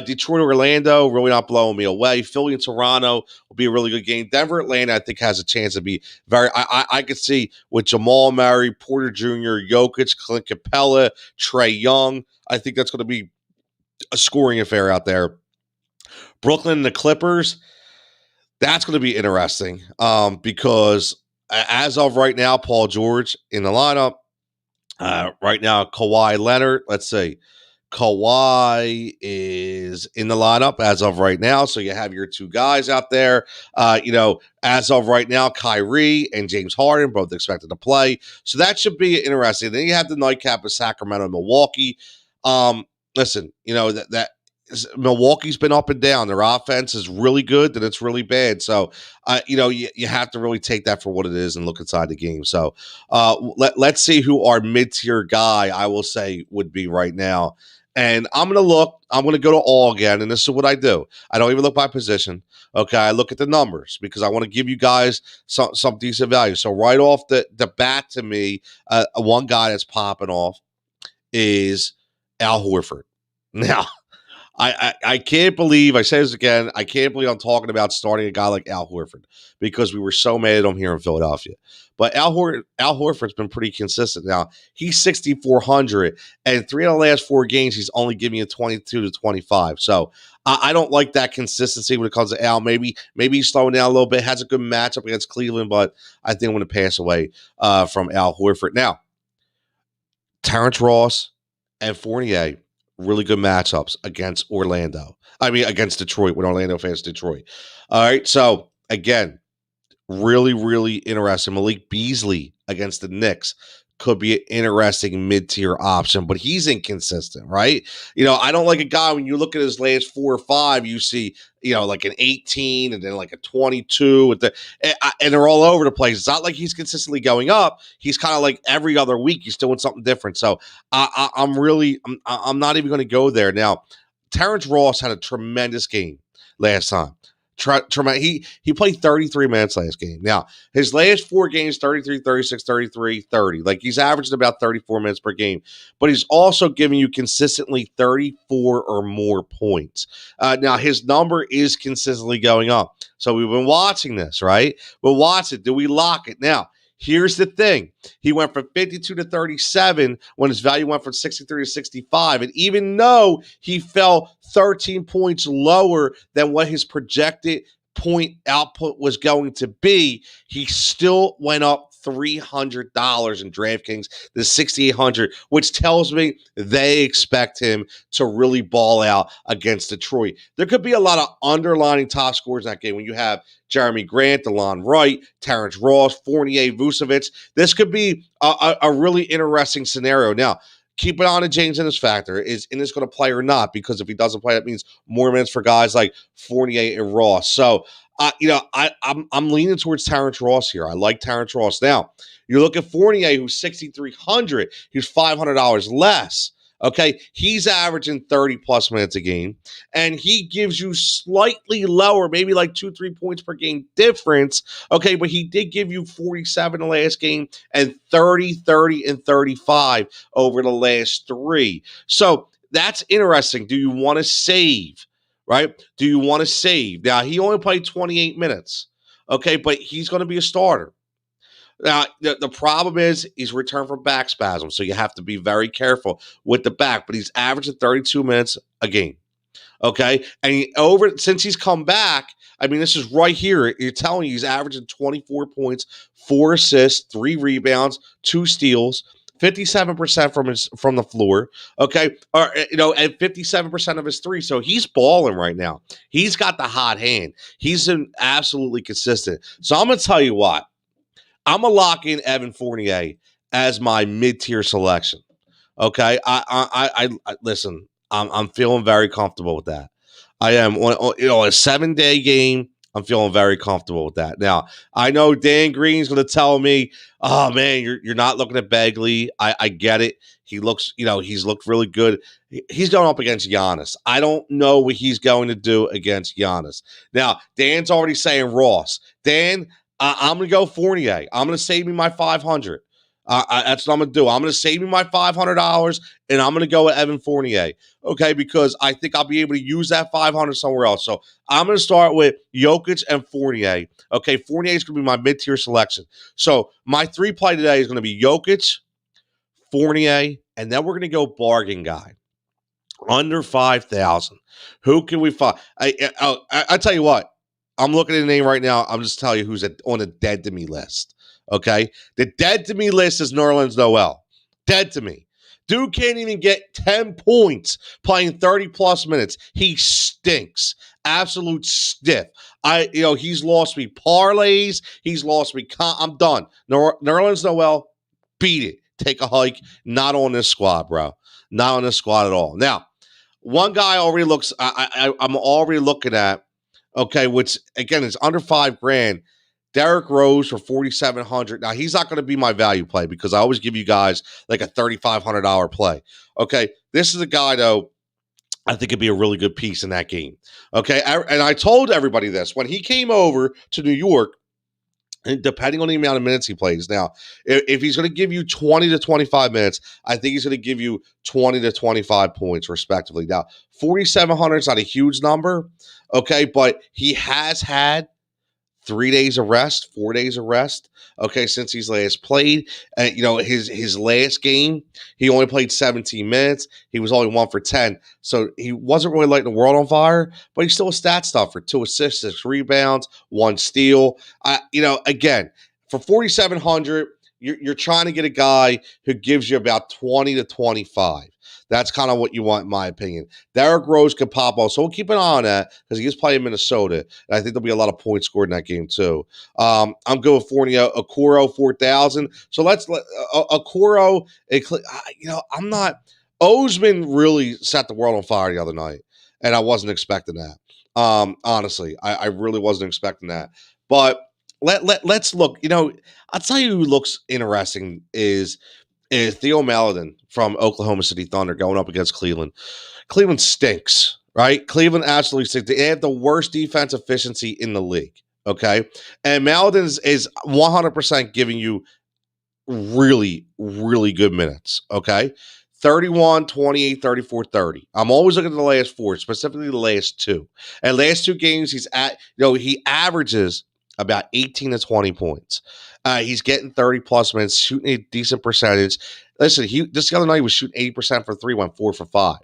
Detroit, Orlando, really not blowing me away. Philly and Toronto will be a really good game. Denver, Atlanta, I think has a chance to be very. I could see with Jamal Murray, Porter Jr., Jokic, Clint Capella, Trae Young. I think that's going to be a scoring affair out there. Brooklyn and the Clippers. That's going to be interesting because as of right now, Paul George in the lineup. Right now, Kawhi Leonard, let's see. Kawhi is in the lineup as of right now. So you have your 2 guys out there. As of right now, Kyrie and James Harden both expected to play. So that should be interesting. Then you have the nightcap of Sacramento and Milwaukee. Listen, that Milwaukee's been up and down. Their offense is really good, then it's really bad. So, you have to really take that for what it is and look inside the game. So, let's see who our mid-tier guy, I will say, would be right now. And I'm going to go to all again, and this is what I do. I don't even look by position. Okay, I look at the numbers because I want to give you guys some decent value. So right off the bat to me, one guy that's popping off is Al Horford. Now, I can't believe, I say this again, I can't believe I'm talking about starting a guy like Al Horford because we were so mad at him here in Philadelphia. But Al Horford's been pretty consistent now. He's 6,400, and 3 of the last 4 games, he's only giving you 22 to 25. So I don't like that consistency when it comes to Al. Maybe he's slowing down a little bit, has a good matchup against Cleveland, but I think I'm going to pass away from Al Horford. Now, Terence Ross and Fournier, really good matchups against Orlando. I mean, against Detroit, when Orlando fans Detroit. All right, so again, really, really interesting. Malik Beasley against the Knicks could be an interesting mid-tier option, but he's inconsistent, right? I don't like a guy when you look at his last 4 or 5, you see, like an 18 and then like a 22 and they're all over the place. It's not like he's consistently going up. He's kind of like every other week he's doing something different. So I'm not even going to go there. Now, Terence Ross had a tremendous game last time. He played 33 minutes last game. Now, his last 4 games, 33, 36, 33, 30. Like, he's averaging about 34 minutes per game. But he's also giving you consistently 34 or more points. Now, his number is consistently going up. So we've been watching this, right? We'll watch it. Do we lock it? Now, here's the thing. He went from 52 to 37 when his value went from 63 to 65. And even though he fell 13 points lower than what his projected point output was going to be, he still went up $300 in DraftKings to $6,800, which tells me they expect him to really ball out against Detroit. There could be a lot of underlining top scores in that game when you have Jeremy Grant, DeLon Wright, Terence Ross, Fournier, Vucevic. This could be a really interesting scenario. Now, keep it on to James Ennis factor. Is Ennis going to play or not? Because if he doesn't play, that means more minutes for guys like Fournier and Ross. So, I'm leaning towards Terence Ross here. I like Terence Ross. Now, you look at Fournier, who's $6,300. He's $500 less. Okay, he's averaging 30-plus minutes a game, and he gives you slightly lower, maybe like 2-3 points per game difference. Okay, but he did give you 47 the last game and 30, 30, and 35 over the last 3. So that's interesting. Do you want to save? Right? Do you want to save? Now, he only played 28 minutes, okay, but he's going to be a starter. Now, the problem is he's returned from back spasm, so you have to be very careful with the back, but he's averaging 32 minutes a game, okay? And since he's come back, I mean, this is right here. You're telling you he's averaging 24 points, 4 assists, 3 rebounds, 2 steals, 57% from the floor, okay, and 57% of his 3. So he's balling right now. He's got the hot hand. He's been absolutely consistent. So I'm gonna tell you what, I'm gonna lock in Evan Fournier as my mid-tier selection. Okay, I listen. I'm feeling very comfortable with that. I am on a 7-day game. I'm feeling very comfortable with that. Now, I know Dan Green's going to tell me, "Oh man, you're not looking at Begley." I get it. He looks, he's looked really good. He's going up against Giannis. I don't know what he's going to do against Giannis. Now, Dan's already saying Ross. Dan, I'm going to go Fournier. I'm going to save me my $500. That's what I'm going to do. I'm going to save me my $500, and I'm going to go with Evan Fournier, okay, because I think I'll be able to use that $500 somewhere else. So I'm going to start with Jokic and Fournier. Okay, Fournier is going to be my mid-tier selection. So my 3 play today is going to be Jokic, Fournier, and then we're going to go bargain guy. Under 5,000. Who can we find? I tell you what. I'm looking at the name right now. I'm just telling you who's on the dead to me list. Okay? The dead to me list is Nerlens Noel. Dead to me. Dude can't even get 10 points playing 30-plus minutes. He stinks. Absolute stiff. He's lost me parlays. He's lost me. I'm done. Nerlens Noel, beat it. Take a hike. Not on this squad, bro. Not on this squad at all. Now, one guy already looks. I'm already looking at. Okay, which again is under $5,000. Derrick Rose for $4,700. Now he's not going to be my value play because I always give you guys like a $3,500 play. Okay, this is a guy though. I think it'd be a really good piece in that game. Okay, and I told everybody this when he came over to New York. And depending on the amount of minutes he plays. Now, if he's going to give you 20 to 25 minutes, I think he's going to give you 20 to 25 points, respectively. Now, 4,700 is not a huge number, okay, but he has had 3 days of rest, 4 days of rest, okay, since he's last played. His last game, he only played 17 minutes. He was only 1 for 10. So he wasn't really lighting the world on fire, but he's still a stat stuffer. 2 assists, 6 rebounds, 1 steal. Again, for 4,700, you're trying to get a guy who gives you about 20 to 25. That's kind of what you want, in my opinion. Derrick Rose could pop off, so we'll keep an eye on that because he is playing Minnesota, and I think there'll be a lot of points scored in that game too. I'm good with Fournier, Okoro 4,000. So let's let Okoro. I'm not. Osman really set the world on fire the other night, and I wasn't expecting that. Honestly, I really wasn't expecting that. But let's look. I'll tell you who looks interesting is Theo Maledon from Oklahoma City Thunder going up against Cleveland. Cleveland stinks, right? Cleveland absolutely stinks. They have the worst defense efficiency in the league, okay? And Maledon is 100% giving you really, really good minutes, okay? 31, 28, 34, 30. I'm always looking at the last four, specifically the last two. And last two games, he averages about 18 to 20 points. He's getting 30 plus minutes, shooting a decent percentage. Listen, this other night he was shooting 80% for 3, went 4 for 5.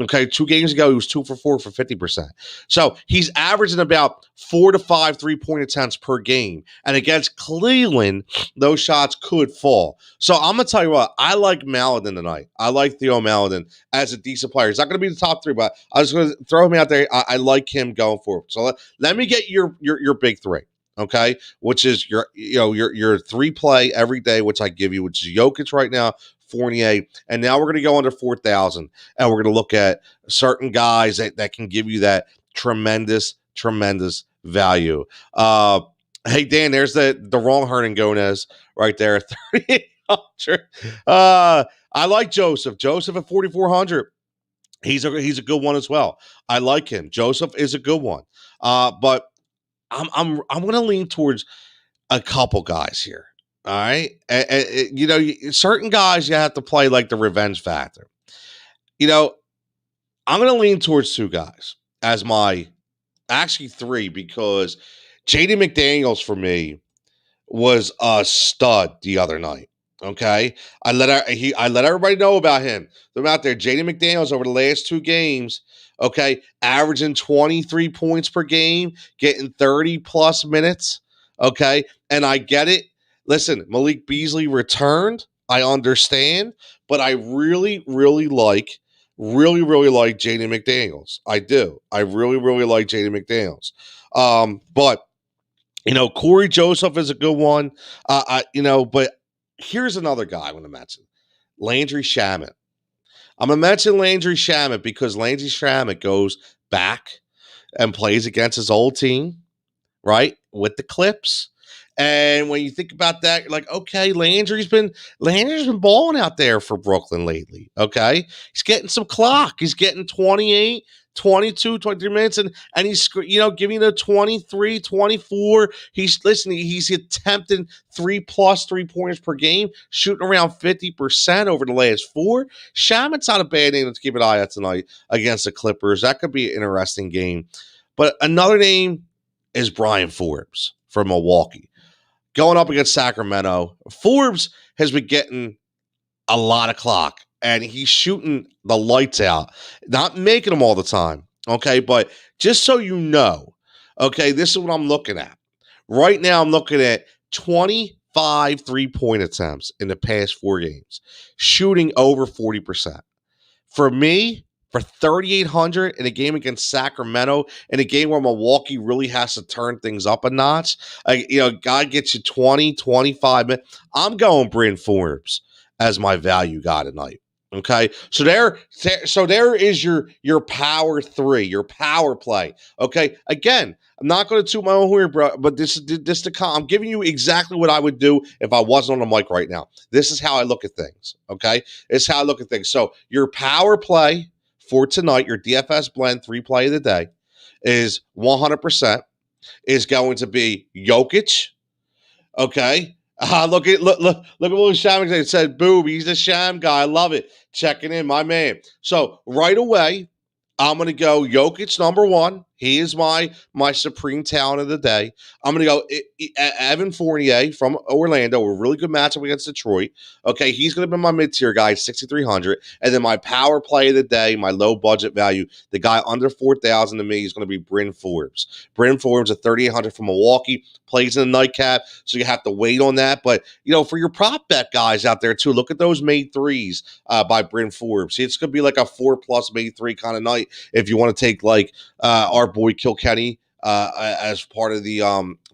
Okay, 2 games ago he was 2 for 4 for 50%. So he's averaging about 4 to 5 3-point attempts per game. And against Cleveland, those shots could fall. So I'm gonna tell you what, I like Maledon tonight. I like Theo Maledon as a decent player. He's not gonna be the top 3, but I was gonna throw him out there. I like him going forward. So let me get your big 3. Okay, which is your 3 play every day, which I give you, which is Jokic right now, Fournier, and now we're going to go under 4,000, and we're going to look at certain guys that can give you that tremendous value. Hey Dan, there's the wrong Hernan Gomez right there at 3,800. I like Joseph at 4,400. He's a good one as well. I like him. Joseph is a good one, but I'm going to lean towards a couple guys here. All right. Certain guys you have to play like the revenge factor. I'm going to lean towards 2 guys as actually 3, because Jaden McDaniels for me was a stud the other night. Okay. I let everybody know about him. They're out there. Jaden McDaniels over the last 2 games. Okay. Averaging 23 points per game, getting 30 plus minutes. Okay. And I get it. Listen, Malik Beasley returned. I understand, but I really, really like Jaden McDaniels. I do. I really, really like Jaden McDaniels. But Corey Joseph is a good one. But here's another guy I want to mention. Landry Shamet. I'm going to mention Landry Shamet because Landry Shamet goes back and plays against his old team, right, with the Clips. And when you think about that, you're like, okay, Landry's been balling out there for Brooklyn lately, okay? He's getting some clock. He's getting 28, 22, 23 minutes, and he's, giving you 23, 24. He's attempting 3+ 3-pointers per game, shooting around 50% over the last 4. Shamet's not a bad name to keep an eye on tonight against the Clippers. That could be an interesting game. But another name is Brian Forbes from Milwaukee. Going up against Sacramento, Forbes has been getting a lot of clock, and he's shooting the lights out, not making them all the time, okay? But just so you know, okay, this is what I'm looking at. Right now, I'm looking at 25 3-point attempts in the past 4 games, shooting over 40%. For me, for 3,800 in a game against Sacramento, in a game where Milwaukee really has to turn things up a notch, guy gets you 20, 25 minutes. I'm going Bryn Forbes as my value guy tonight. Okay, so there is your power 3, your power play. Okay, again, I'm not going to toot my own horn, bro, but I'm giving you exactly what I would do if I wasn't on the mic right now. This is how I look at things. Okay, it's how I look at things. So your power play for tonight, your DFS blend 3 play of the day is 100% is going to be Jokic. Okay. Look at what Sham said. Boob, he's a sham guy. I love it. Checking in, my man. So right away, I'm going to go Jokic number 1. He is my supreme talent of the day. I'm going to go Evan Fournier from Orlando, a really good matchup against Detroit. Okay, he's going to be my mid-tier guy, 6,300. And then my power play of the day, my low budget value, the guy under 4,000 to me is going to be Bryn Forbes. Bryn Forbes at 3,800 from Milwaukee, plays in the nightcap, so you have to wait on that. But, for your prop bet guys out there too, look at those made threes by Bryn Forbes. See, it's going to be like a 4+ made three kind of night if you want to take like our boy Kilkenny as part of the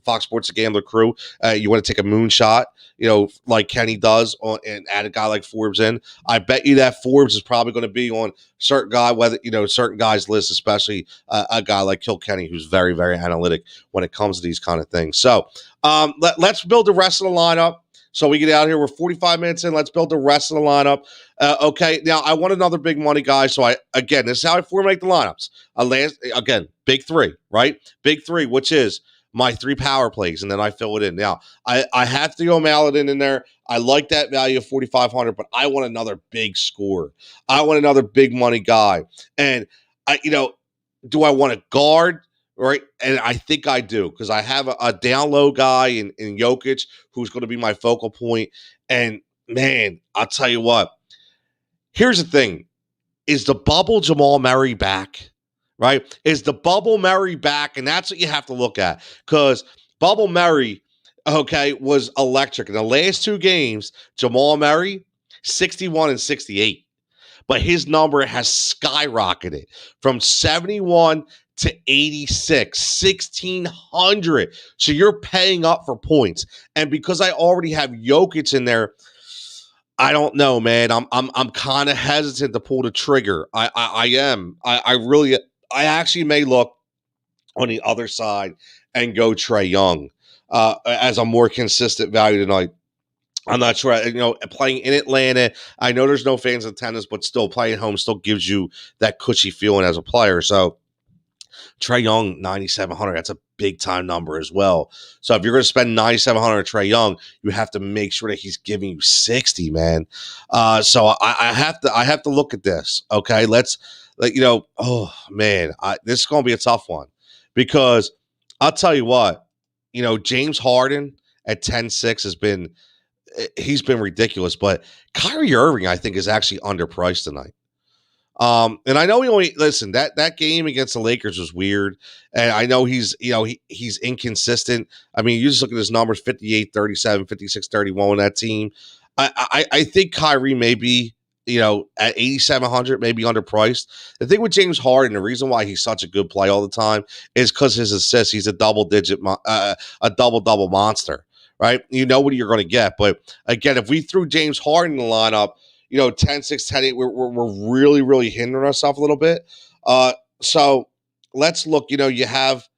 Fox Sports Gambler crew. You want to take a moonshot, like Kenny does, and add a guy like Forbes in. I bet you that Forbes is probably going to be on certain guys' lists, especially a guy like Kilkenny, who's very, very analytic when it comes to these kind of things. So let's build the rest of the lineup. So we get out here. We're 45 minutes in. Let's build the rest of the lineup. Okay, now I want another big money guy. So this is how I formulate the lineups. Again, big three, right? Big three, which is my 3 power plays, and then I fill it in. Now, I have to go Maladin in there. I like that value of 4,500, but I want another big scorer. I want another big money guy. And do I want a guard? Right, and I think I do because I have a down low guy in Jokic who's going to be my focal point. And man, I'll tell you what. Here's the thing: is the bubble Jamal Murray back? Right? Is the bubble Murray back? And that's what you have to look at because bubble Murray, was electric in the last 2 games. Jamal Murray, 61 and 68, but his number has skyrocketed from 71 to 86, 1,600. So you're paying up for points. And because I already have Jokic in there, I don't know, man. I'm kind of hesitant to pull the trigger. I am. I actually may look on the other side and go Trae Young as a more consistent value tonight. I'm not sure. Playing in Atlanta, I know there's no fans in attendance, but still playing home still gives you that cushy feeling as a player. So Trae Young, 9,700. That's a big time number as well. So if you're going to spend 9,700 on Trae Young, you have to make sure that he's giving you 60, man. So I have to look at this. Okay, oh man, this is going to be a tough one because I'll tell you what, James Harden at 10.6 he's been ridiculous, but Kyrie Irving I think is actually underpriced tonight. And I know that game against the Lakers was weird. And I know he's inconsistent. I mean, you just look at his numbers, 58, 37, 56, 31 on that team. I think Kyrie may be, at 8,700, maybe underpriced. The thing with James Harden, the reason why he's such a good play all the time is because his assists, he's a double-double monster, right? You know what you're going to get. But again, if we threw James Harden in the lineup, 10-6, 10-8, we're really, really hindering ourselves a little bit. So let's look. You have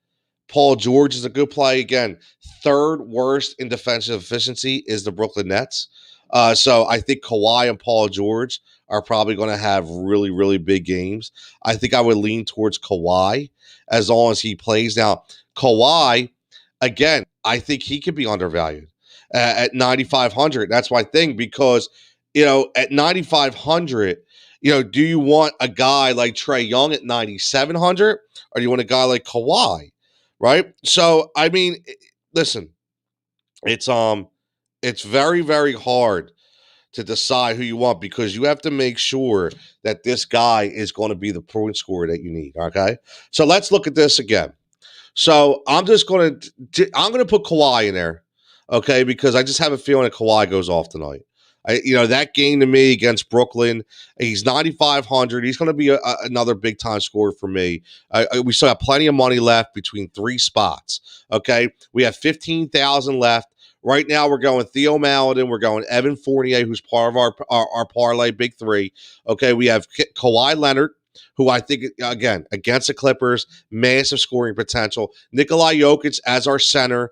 Paul George is a good play. Again, 3rd worst in defensive efficiency is the Brooklyn Nets. So I think Kawhi and Paul George are probably going to have really, really big games. I think I would lean towards Kawhi as long as he plays. Now, Kawhi, again, I think he could be undervalued at 9,500. That's my thing because at 9,500, do you want a guy like Trae Young at 9,700 or do you want a guy like Kawhi, right? So, I mean, listen, it's very, very hard to decide who you want because you have to make sure that this guy is going to be the point scorer that you need, okay? So, let's look at this again. So, I'm going to put Kawhi in there, okay, because I just have a feeling that Kawhi goes off tonight. That game to me against Brooklyn, he's 9,500. He's going to be another big time scorer for me. We still have plenty of money left between 3 spots. Okay, we have 15,000 left. Right now, we're going Theo Maledon. We're going Evan Fournier, who's part of our parlay big 3. Okay, we have Kawhi Leonard, who I think, again, against the Clippers, massive scoring potential. Nikola Jokic as our center.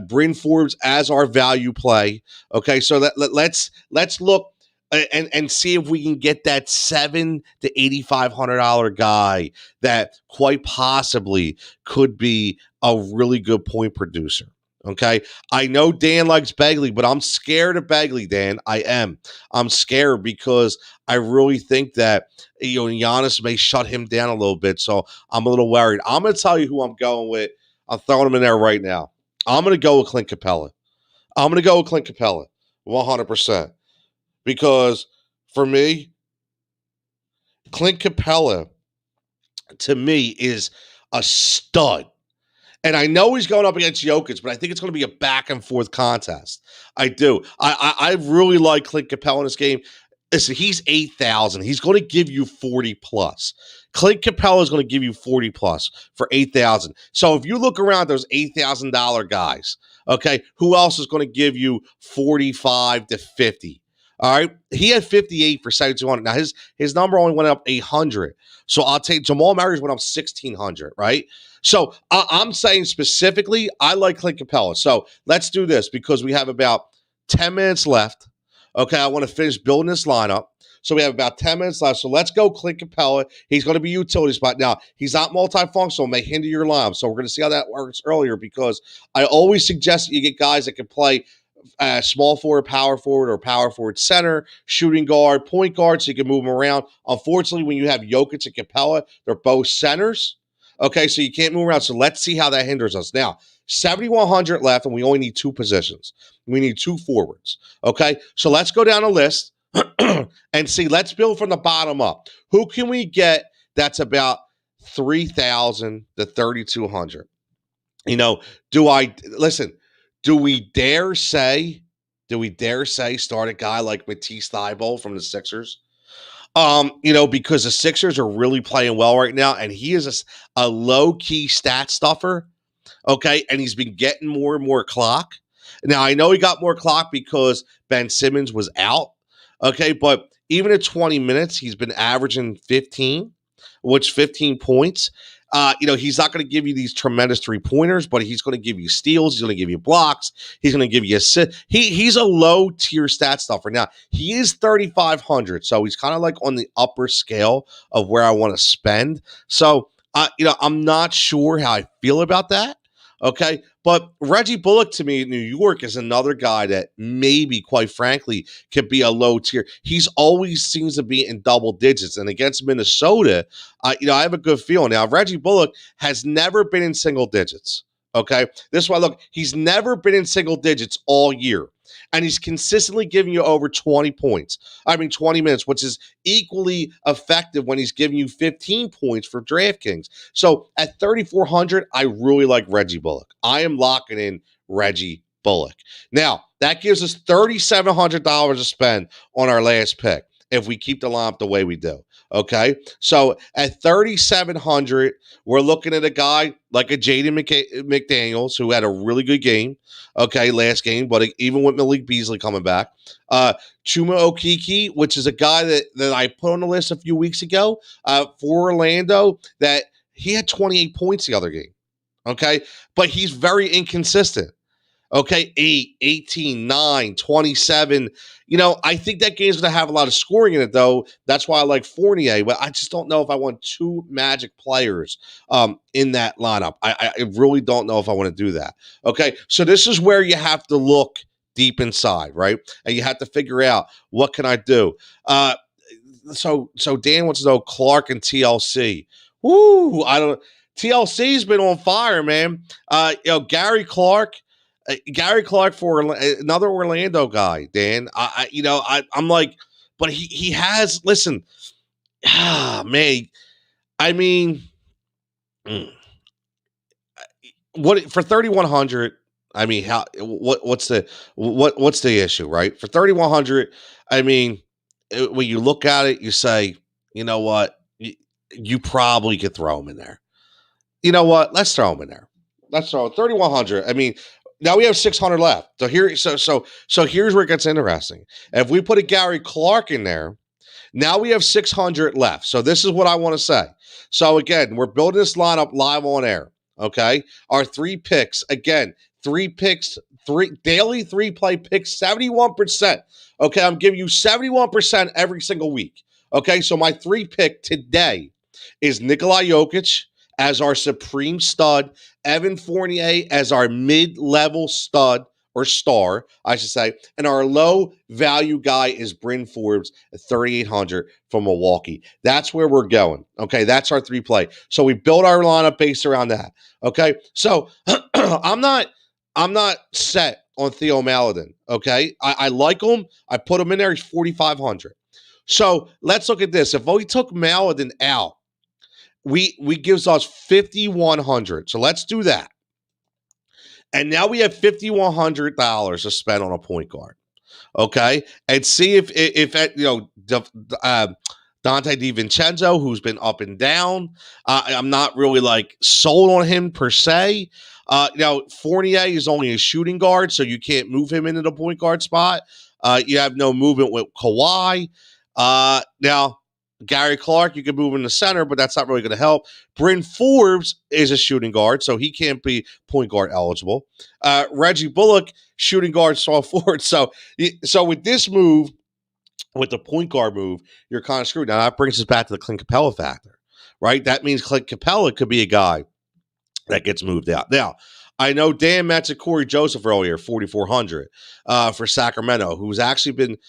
Bryn Forbes as our value play. Okay, so let's look and see if we can get that $7,000 to $8,500 guy that quite possibly could be a really good point producer. Okay. I know Dan likes Bagley, but I'm scared of Bagley, Dan. I am. I'm scared because I really think that, Giannis may shut him down a little bit. So I'm a little worried. I'm going to tell you who I'm going with. I'm throwing him in there right now. I'm going to go with Clint Capella. 100%. Because for me, Clint Capella, to me, is a stud. And I know he's going up against Jokic, but I think it's going to be a back and forth contest. I do. I really like Clint Capella in this game. Listen, he's 8,000. He's going to give you 40 plus. Clint Capella is going to give you 40 plus for 8,000. So if you look around those $8,000 guys, okay, who else is going to give you 45 to 50? All right. He had 58 for 7,200. Now his number only went up 800. So I'll take Jamal Murray's went up 1,600, right? So I'm saying specifically, I like Clint Capella. So let's do this because we have about 10 minutes left. Okay, I want to finish building this lineup. So we have about 10 minutes left. So let's go Clint Capella. He's going to be utility spot. Now, he's not multifunctional, may hinder your lineup. So we're going to see how that works earlier because I always suggest that you get guys that can play small forward, power forward, or power forward center, shooting guard, point guard, so you can move them around. Unfortunately, when you have Jokic and Capella, they're both centers. Okay, so you can't move around. So let's see how that hinders us. Now, 7,100 left, and we only need two positions. We need two forwards. Okay, so let's go down a list and see. Let's build from the bottom up. Who can we get that's about 3,000 to 3,200? Do we dare say start a guy like Matisse Thybulle from the Sixers? Because the Sixers are really playing well right now, and he is a low-key stat stuffer, okay? And he's been getting more and more clock. Now, I know he got more clock because Ben Simmons was out, okay? But even at 20 minutes, he's been averaging 15 points. He's not going to give you these tremendous three-pointers, but he's going to give you steals. He's going to give you blocks. He's going to give you assists. He's a low-tier stat stuffer. Now, he is 3,500, so he's kind of like on the upper scale of where I want to spend. So, I'm not sure how I feel about that, okay? But Reggie Bullock, to me, in New York, is another guy that maybe, quite frankly, could be a low tier. He's always seems to be in double digits. And against Minnesota, I have a good feeling. Now, Reggie Bullock has never been in single digits, okay? This is why, look, he's never been in single digits all year. And he's consistently giving you over 20 minutes, which is equally effective when he's giving you 15 points for DraftKings. So at 3,400, I really like Reggie Bullock. I am locking in Reggie Bullock. Now, that gives us $3,700 to spend on our last pick if we keep the lineup the way we do. Okay, so at 3,700, we're looking at a guy like a Jaden McDaniels who had a really good game, okay, last game, but even with Malik Beasley coming back. Chuma Okeke, which is a guy that I put on the list a few weeks ago for Orlando, that he had 28 points the other game, okay, but he's very inconsistent. Okay, 8, 18, 9, 27. I think that game's going to have a lot of scoring in it, though. That's why I like Fournier. But I just don't know if I want two Magic players in that lineup. I really don't know if I want to do that. Okay, so this is where you have to look deep inside, right? And you have to figure out, what can I do? So Dan wants to know Clark and TLC. TLC's been on fire, man. Gary Clark for another Orlando guy, Dan. I'm like, but he has. Listen, man. I mean, what for 3,100? I mean, what's the issue, right? For 3,100, I mean, when you look at it, you say, you know what, you probably could throw him in there. You know what? Let's throw him in there. Let's throw 3,100. I mean. Now we have 600 left. So here's where it gets interesting. If we put a Gary Clark in there, now we have 600 left. So this is what I want to say. So again, we're building this lineup live on air. Okay, our 3 picks again. 3 picks, daily 3-play picks, 71%. Okay, I'm giving you 71% every single week. Okay, so my 3 pick today is Nikola Jokic as our supreme stud, Evan Fournier as our mid-level stud or star, I should say, and our low-value guy is Bryn Forbes at 3,800 from Milwaukee. That's where we're going, okay? That's our three play. So we built our lineup based around that, okay? So I'm not set on Theo Maledon, okay? I like him. I put him in there. He's 4,500. So let's look at this. If we took Maledon out, we gives us 5,100. So let's do that. And now we have $5,100 to spend on a point guard, okay? And see if Dante DiVincenzo, who's been up and down. I'm not really like sold on him per se. Fournier is only a shooting guard, so you can't move him into the point guard spot. You have no movement with Kawhi. Now, Gary Clark, you can move in the center, but that's not really going to help. Bryn Forbes is a shooting guard, so he can't be point guard eligible. Reggie Bullock, shooting guard, small forward. So with this move, with the point guard move, you're kind of screwed. Now, that brings us back to the Clint Capella factor, right? That means Clint Capella could be a guy that gets moved out. Now, I know Dan mentioned Corey Joseph earlier, 4,400 for Sacramento, who's actually been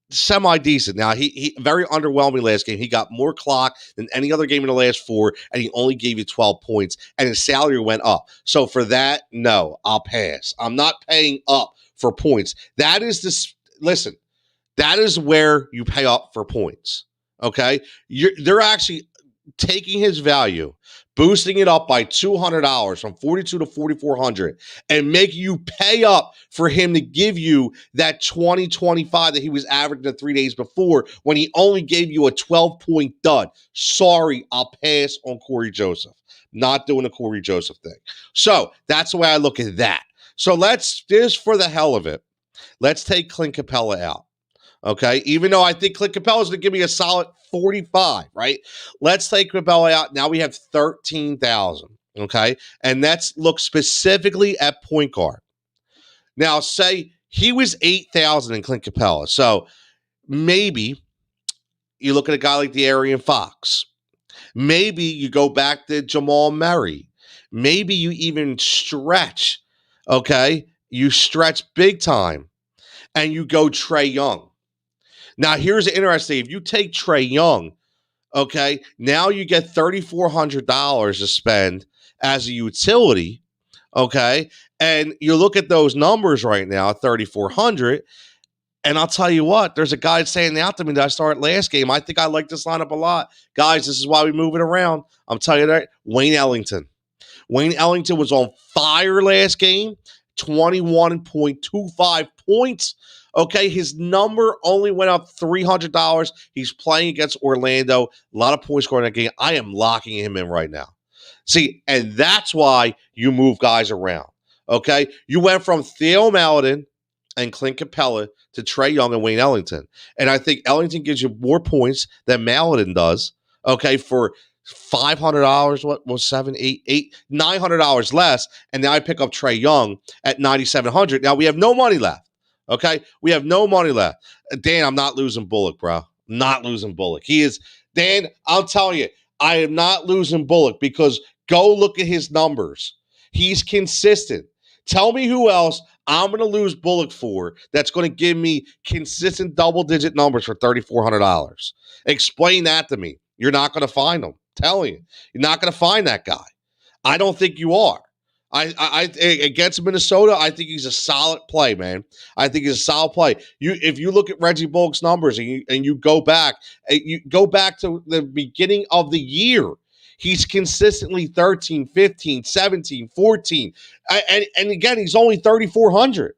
semi-decent. Now, he very underwhelming last game. He got more clock than any other game in the last four, and he only gave you 12 points, and his salary went up. So for that, no, I'll pass. I'm not paying up for points. That is where you pay up for points, okay? They're actually taking his value, boosting it up by $200 from 42 to 4,400, and make you pay up for him to give you that 20-25 that he was averaging the 3 days before when he only gave you a 12-point dud. Sorry, I'll pass on Corey Joseph. Not doing the Corey Joseph thing. So that's the way I look at that. So just for the hell of it, let's take Clint Capella out. Okay, even though I think Clint Capella is going to give me a solid 45, right? Let's take Capella out. Now we have 13,000, okay? And let's look specifically at point guard. Now, say he was 8,000 in Clint Capella. So maybe you look at a guy like De'Aaron Fox. Maybe you go back to Jamal Murray. Maybe you even stretch, okay? You stretch big time and you go Trae Young. Now, here's interesting. If you take Trae Young, okay, now you get $3,400 to spend as a utility, okay, and you look at those numbers right now, 3,400, and I'll tell you what, there's a guy saying out to me that I started last game. I think I like this lineup a lot. Guys, this is why we move it around. I'm telling you that. Wayne Ellington. Wayne Ellington was on fire last game, 21.25 points. Okay, his number only went up $300. He's playing against Orlando. A lot of points scored in that game. I am locking him in right now. See, and that's why you move guys around. Okay, you went from Theo Maledon and Clint Capella to Trae Young and Wayne Ellington. And I think Ellington gives you more points than Maledon does. Okay, for $500, what was $900 less. And now I pick up Trae Young at 9,700. Now we have no money left. Okay, we have no money left. Dan, I'm not losing Bullock, bro. Not losing Bullock. He is, Dan, I'll tell you, I am not losing Bullock because go look at his numbers. He's consistent. Tell me who else I'm going to lose Bullock for that's going to give me consistent double-digit numbers for $3,400. Explain that to me. You're not going to find them. Telling you, you're not going to find that guy. I don't think you are. I against Minnesota, I think he's a solid play, man. I think he's a solid play. If you look at Reggie Bullock's numbers and you go back to the beginning of the year, he's consistently 13, 15, 17, 14. And again, he's only 3,400.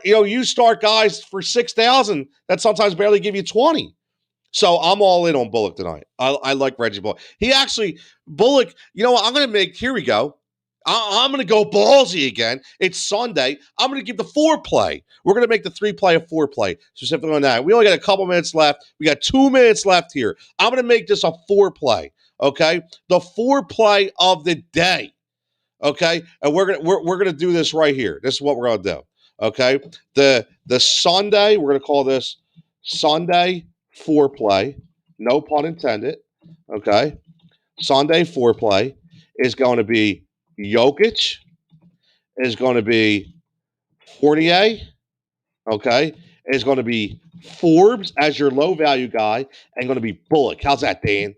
You start guys for 6,000 that sometimes barely give you 20. So I'm all in on Bullock tonight. I like Reggie Bullock. Bullock, you know what? Here we go. I'm going to go ballsy again. It's Sunday. I'm going to give the 4-play. We're going to make the 3-play a 4-play, specifically on that. We only got a couple minutes left. We got 2 minutes left here. I'm going to make this a 4-play, okay? The 4-play of the day, okay? And we're going to do this right here. This is what we're going to do, okay? The Sunday, we're going to call this Sunday 4-play. No pun intended, okay? Sunday foreplay is going to be Jokic, is going to be Fournier, okay, is going to be Forbes as your low value guy, and going to be Bullock. How's that, Dan?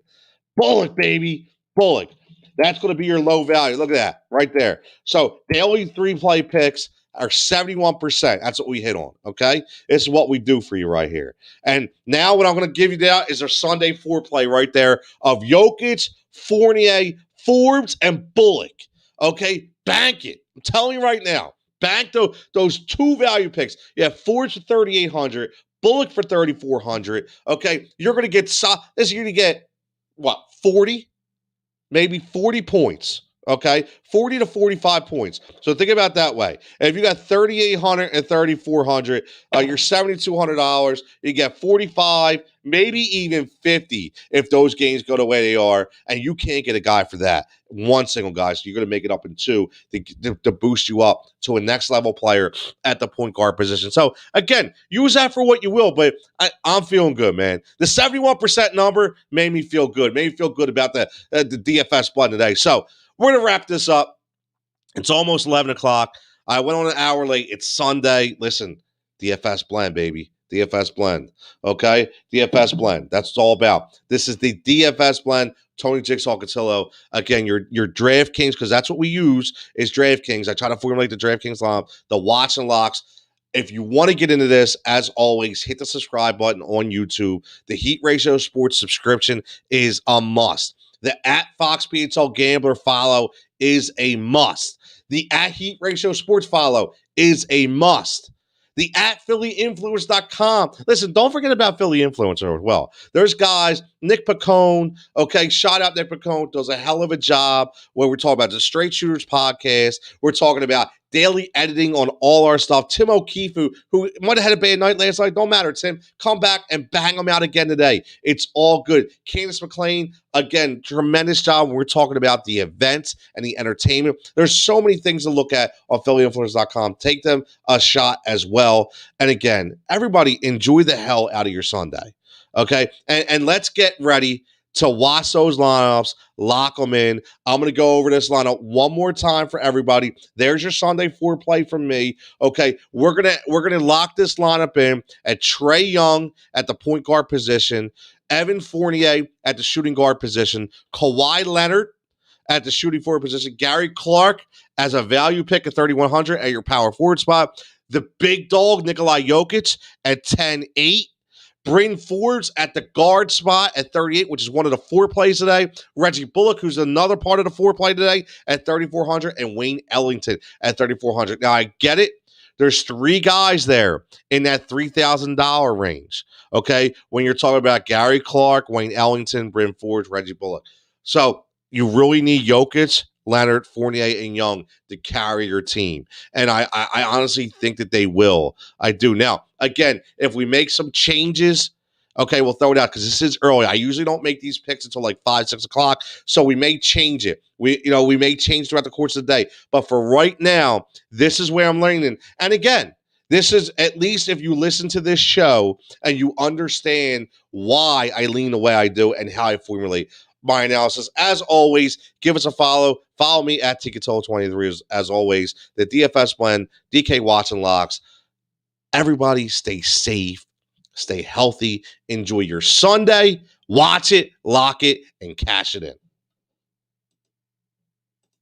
Bullock, baby. Bullock. That's going to be your low value. Look at that right there. So daily 3-play picks are 71%. That's what we hit on, okay? This is what we do for you right here. And now what I'm going to give you now is our Sunday 4-play right there of Jokic, Fournier, Forbes, and Bullock, okay? Bank it. I'm telling you right now. Bank those 2 value picks. You have Forbes for 3,800, Bullock for 3,400, okay? You're going to get – this you're going to get – what, 40? Maybe 40 points, okay? 40 to 45 points. So think about it that way. And if you got 3,800 and 3,400, you're $7,200. You get 45, maybe even 50 if those games go the way they are, and you can't get a guy for that. One single guy, so you're going to make it up in 2 to boost you up to a next level player at the point guard position. So again, use that for what you will, but I'm feeling good, man. The 71% number made me feel good. Made me feel good about the DFS blend today. So we're going to wrap this up. It's almost 11 o'clock. I went on an hour late. It's Sunday. Listen, DFS blend, baby. DFS blend. Okay? DFS blend. That's what it's all about. This is the DFS blend. Tony Jigsaw Cutillo. Again, your DraftKings, because that's what we use, is DraftKings. I try to formulate the DraftKings line, the Watch and Locks. If you want to get into this, as always, hit the subscribe button on YouTube. The Heat Ratio Sports subscription is a must. The @FoxPHL Gambler follow is a must. The @Heat Ratio Sports follow is a must. The @PhillyInfluence.com. Listen, don't forget about Philly Influencer as well. There's guys, Nick Pacone, okay, shout out Nick Pacone, does a hell of a job where we're talking about the Straight Shooters podcast. We're talking about daily editing on all our stuff. Tim O'Keefe, who might have had a bad night last night, don't matter, Tim. Come back and bang them out again today. It's all good. Candace McLean, again, tremendous job when we're talking about the events and the entertainment. There's so many things to look at on PhillyInfluence.com. Take them a shot as well. And again, everybody enjoy the hell out of your Sunday, okay? And let's get ready to watch those lineups, lock them in. I'm going to go over this lineup one more time for everybody. There's your Sunday foreplay from me. Okay, we're gonna lock this lineup in at Trae Young at the point guard position, Evan Fournier at the shooting guard position, Kawhi Leonard at the shooting forward position, Gary Clark as a value pick at 3,100 at your power forward spot, the big dog Nikola Jokic at 10-8. Bryn Forbes at the guard spot at 38, which is one of the 4 plays today. Reggie Bullock, who's another part of the 4 play today, at 3,400. And Wayne Ellington at 3,400. Now, I get it. There's 3 guys there in that $3,000 range, okay, when you're talking about Gary Clark, Wayne Ellington, Bryn Forbes, Reggie Bullock. So you really need Jokic, Leonard, Fournier, and Young to carry your team. And I honestly think that they will. I do. Now, again, if we make some changes, okay, we'll throw it out because this is early. I usually don't make these picks until like 5, 6 o'clock, so we may change it. We may change throughout the course of the day. But for right now, this is where I'm learning. And again, this is, at least if you listen to this show and you understand why I lean the way I do and how I formulate my analysis. As always, give us a follow. Follow me at Cutillo23 as always. The DFS blend, DK Watch and Locks. Everybody stay safe, stay healthy, enjoy your Sunday, watch it, lock it, and cash it in.